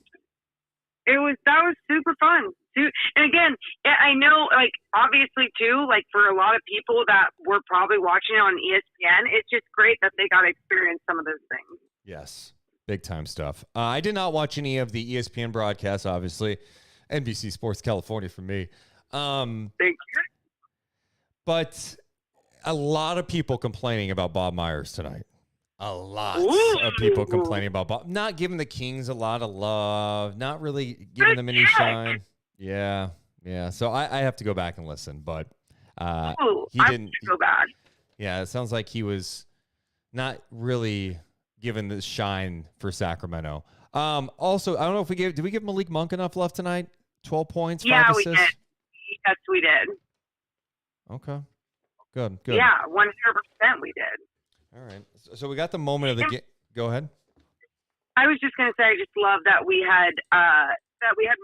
That was super fun. And again, I know, like, obviously too, like for a lot of people that were probably watching it on ESPN, it's just great that they got to experience some of those things. Yes. Big time stuff. I did not watch any of the ESPN broadcasts, obviously. NBC Sports California for me. Thank you. But a lot of people complaining about Bob Myers tonight. A lot of people complaining about Bob. Not giving the Kings a lot of love. Not really giving them any shine. Yeah. So I have to go back and listen. But he didn't. So bad. Yeah, it sounds like he was not really given the shine for Sacramento. Also, I don't know if did we give Malik Monk enough love tonight? 12 points, 5 assists? We did. Yes, we did. Okay. Good. Yeah, 100% we did. All right. So we got the moment of the game. Go ahead. I was just going to say, I just love that we had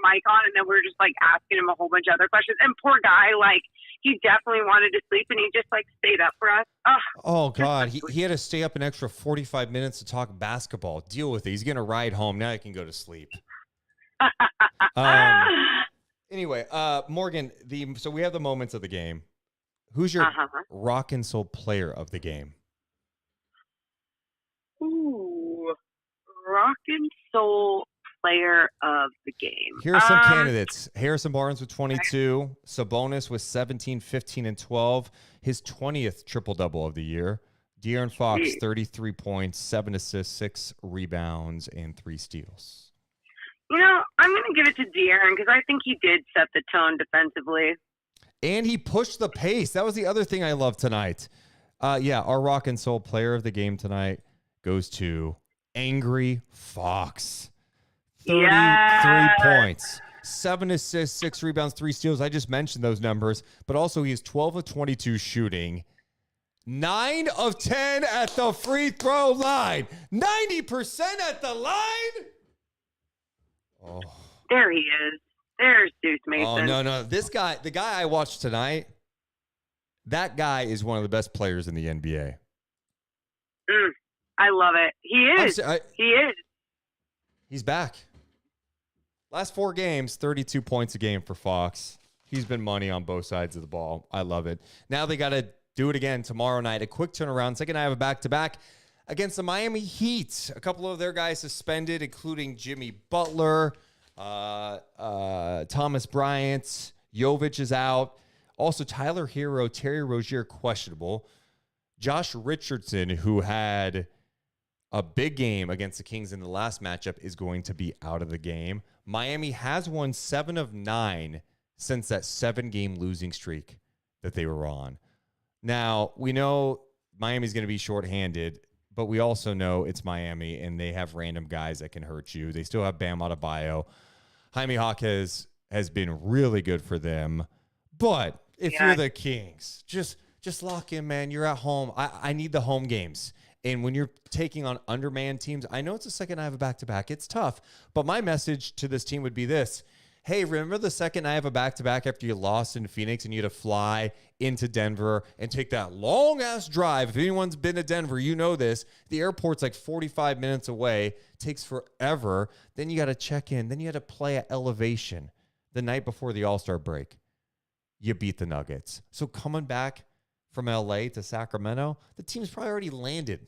Mike on, and then we were just like asking him a whole bunch of other questions. And poor guy, like, he definitely wanted to sleep, and he just like stayed up for us. Oh God, he had to stay up an extra 45 minutes to talk basketball. Deal with it. He's gonna ride home now. He can go to sleep. Anyway, Morgan, so we have the moments of the game. Who's your rock and soul player of the game? Ooh, rock and soul player of the game. Here are some candidates. Harrison Barnes with 22. Sabonis with 17, 15, and 12. His 20th triple-double of the year. De'Aaron Fox, 33 points, 7 assists, 6 rebounds, and 3 steals. You know, I'm going to give it to De'Aaron because I think he did set the tone defensively. And he pushed the pace. That was the other thing I loved tonight. Our rock and soul player of the game tonight goes to Angry Fox. 33 points, 7 assists, 6 rebounds, 3 steals. I just mentioned those numbers, but also he is 12 of 22 shooting, 9 of 10 at the free throw line, 90% at the line. Oh, there he is. There's Deuce Mason. Oh, no. This guy, the guy I watched tonight, that guy is one of the best players in the NBA. I love it. He is. He is. He's back. Last 4 games, 32 points a game for Fox. He's been money on both sides of the ball. I love it. Now they got to do it again tomorrow night. A quick turnaround. Second night of a back-to-back against the Miami Heat. A couple of their guys suspended, including Jimmy Butler, Thomas Bryant. Jovic is out. Also, Tyler Hero, Terry Rozier, questionable. Josh Richardson, who had a big game against the Kings in the last matchup, is going to be out of the game. Miami has won 7 of 9 since that 7-game losing streak that they were on. Now, we know Miami's going to be shorthanded, but we also know it's Miami, and they have random guys that can hurt you. They still have Bam Adebayo. Jaime Jaquez has been really good for them. But if you're the Kings, just lock in, man. You're at home. I need the home games. And when you're taking on undermanned teams, I know it's the second I have a back-to-back. It's tough. But my message to this team would be this. Hey, remember the second I have a back-to-back after you lost in Phoenix and you had to fly into Denver and take that long-ass drive? If anyone's been to Denver, you know this. The airport's like 45 minutes away. Takes forever. Then you got to check in. Then you had to play at elevation the night before the All-Star break. You beat the Nuggets. So coming back from L.A. to Sacramento, the team's probably already landed.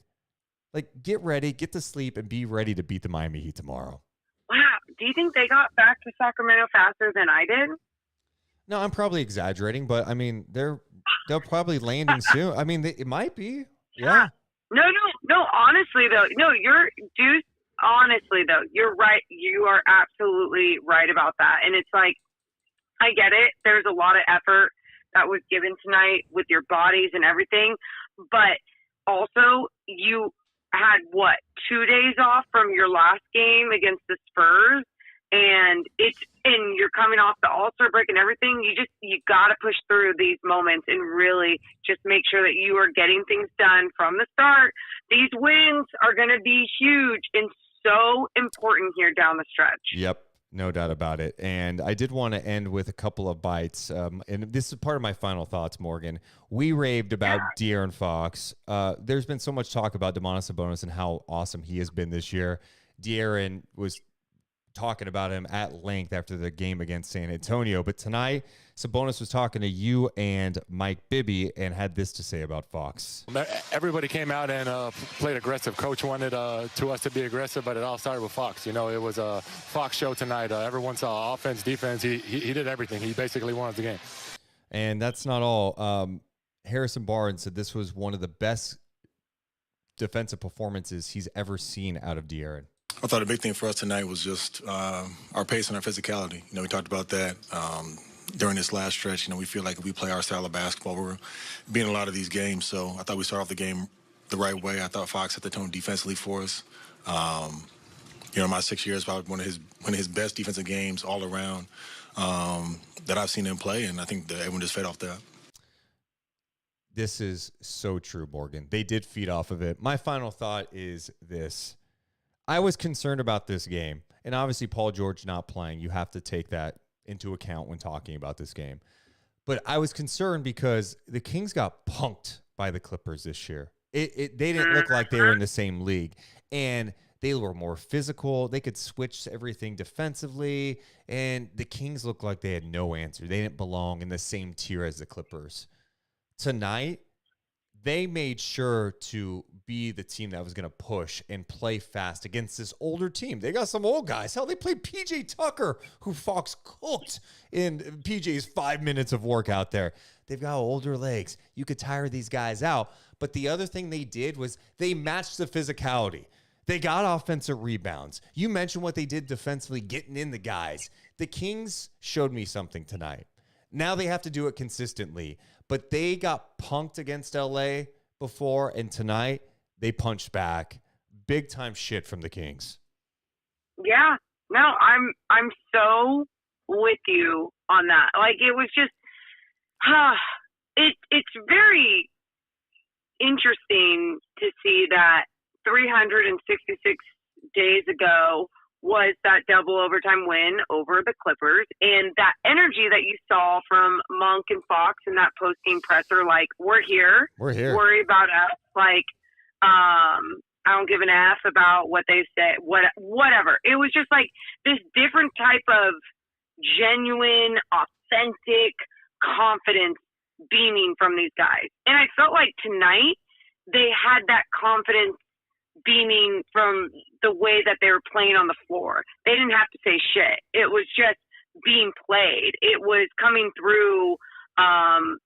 Like, get ready, get to sleep, and be ready to beat the Miami Heat tomorrow. Wow. Do you think they got back to Sacramento faster than I did? No, I'm probably exaggerating, but I mean, they'll probably landing soon. I mean, it might be. Yeah. No. Honestly, though, Deuce. Honestly, though, you're right. You are absolutely right about that. And it's like, I get it. There's a lot of effort that was given tonight with your bodies and everything, but also you had 2 days off from your last game against the Spurs, and you're coming off the All-Star break and everything. You got to push through these moments and really just make sure that you are getting things done from the start. These wins are going to be huge and so important here down the stretch. Yep. No doubt about it. And I did want to end with a couple of bites. And this is part of my final thoughts, Morgan. We raved about De'Aaron Fox. There's been so much talk about Sabonis and how awesome he has been this year. De'Aaron was talking about him at length after the game against San Antonio. But tonight, Sabonis was talking to you and Mike Bibby and had this to say about Fox. Everybody came out and played aggressive. Coach wanted to us to be aggressive, but it all started with Fox. You know, it was a Fox show tonight. Everyone saw offense, defense. He did everything. He basically won the game. And that's not all. Harrison Barnes said this was one of the best defensive performances he's ever seen out of De'Aaron. I thought the big thing for us tonight was just our pace and our physicality. You know, we talked about that during this last stretch. You know, we feel like if we play our style of basketball, we're beating a lot of these games. So I thought we started off the game the right way. I thought Fox set the tone defensively for us. You know, my 6 years, probably one of his best defensive games all around that I've seen him play, and I think that everyone just fed off that. This is so true, Morgan. They did feed off of it. My final thought is this. I was concerned about this game, and obviously Paul George not playing. You have to take that into account when talking about this game. But I was concerned because the Kings got punked by the Clippers this year. They didn't look like they were in the same league, and they were more physical. They could switch everything defensively, and the Kings looked like they had no answer. They didn't belong in the same tier as the Clippers. Tonight, they made sure to be the team that was going to push and play fast against this older team. They got some old guys. Hell, they played P.J. Tucker, who Fox cooked in P.J.'s 5 minutes of work out there. They've got older legs. You could tire these guys out. But the other thing they did was they matched the physicality. They got offensive rebounds. You mentioned what they did defensively, getting in the guys. The Kings showed me something tonight. Now they have to do it consistently. But they got punked against LA before, and tonight they punched back. Big time shit from the Kings. Yeah. No, I'm so with you on that. Like, it was just it's very interesting to see that 366 days ago was that double overtime win over the Clippers, and that energy that you saw from Monk and Fox in that post-game presser, like, we're here. Worry about us. Like, I don't give an F about what they say, whatever. It was just like this different type of genuine, authentic confidence beaming from these guys. And I felt like tonight they had that confidence beaming from the way that they were playing on the floor. They didn't have to say shit. It was just being played. It was coming through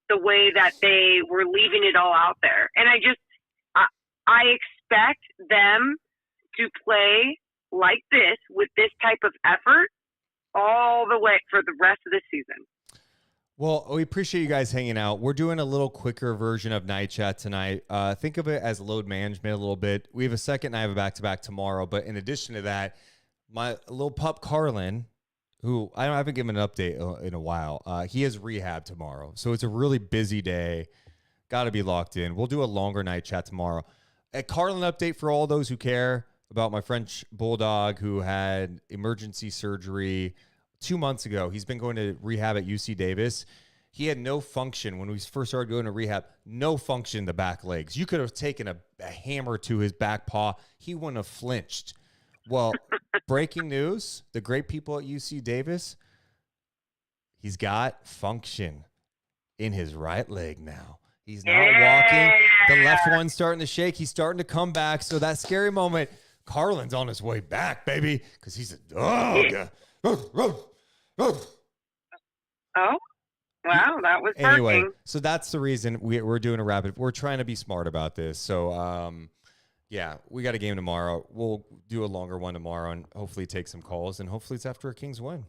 the way that they were leaving it all out there. And I expect them to play like this with this type of effort all the way for the rest of the season. Well, we appreciate you guys hanging out. We're doing a little quicker version of Night Chat tonight. Think of it as load management a little bit. We have a second and I have a back-to-back tomorrow. But in addition to that, my little pup Carlin, who I haven't given an update in a while, he has rehab tomorrow. So it's a really busy day. Got to be locked in. We'll do a longer Night Chat tomorrow. A Carlin update for all those who care about my French bulldog who had emergency surgery 2 months ago. He's been going to rehab at UC Davis. He had no function when we first started going to rehab, no function in the back legs. You could have taken a hammer to his back paw. He wouldn't have flinched. Well, breaking news, the great people at UC Davis, he's got function in his right leg now. He's not walking. The left one's starting to shake. He's starting to come back. So that scary moment, Carlin's on his way back, baby, because he's a dog. Oh, wow, that was anyway. working. So that's the reason we're doing a rapid. We're trying to be smart about this. So, yeah, we got a game tomorrow. We'll do a longer one tomorrow and hopefully take some calls. And hopefully it's after a Kings win.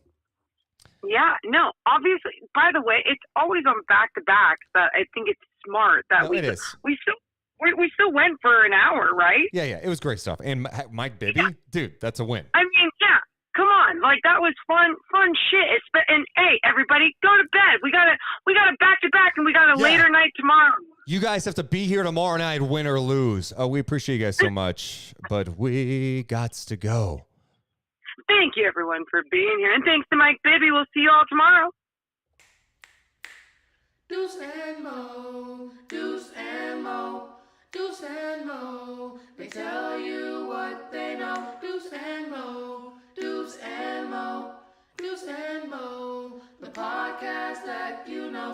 Yeah, no, obviously, by the way, it's always on back-to-back that I think it's smart that it is. we still went for an hour, right? Yeah, it was great stuff. And Mike Bibby, dude, that's a win. I mean, yeah, come on, like that was fun shit. And hey, everybody, go to bed. We got a back-to-back, and we got a later night tomorrow. You guys have to be here tomorrow night, win or lose. Oh, we appreciate you guys so much, but we gots to go. Thank you, everyone, for being here. And thanks to Mike Bibby. We'll see you all tomorrow. Deuce and Mo, Deuce and Mo, Deuce and Mo. They tell you what they know. Deuce and Mo, Deuce and Mo, Deuce and Mo. The podcast that you know.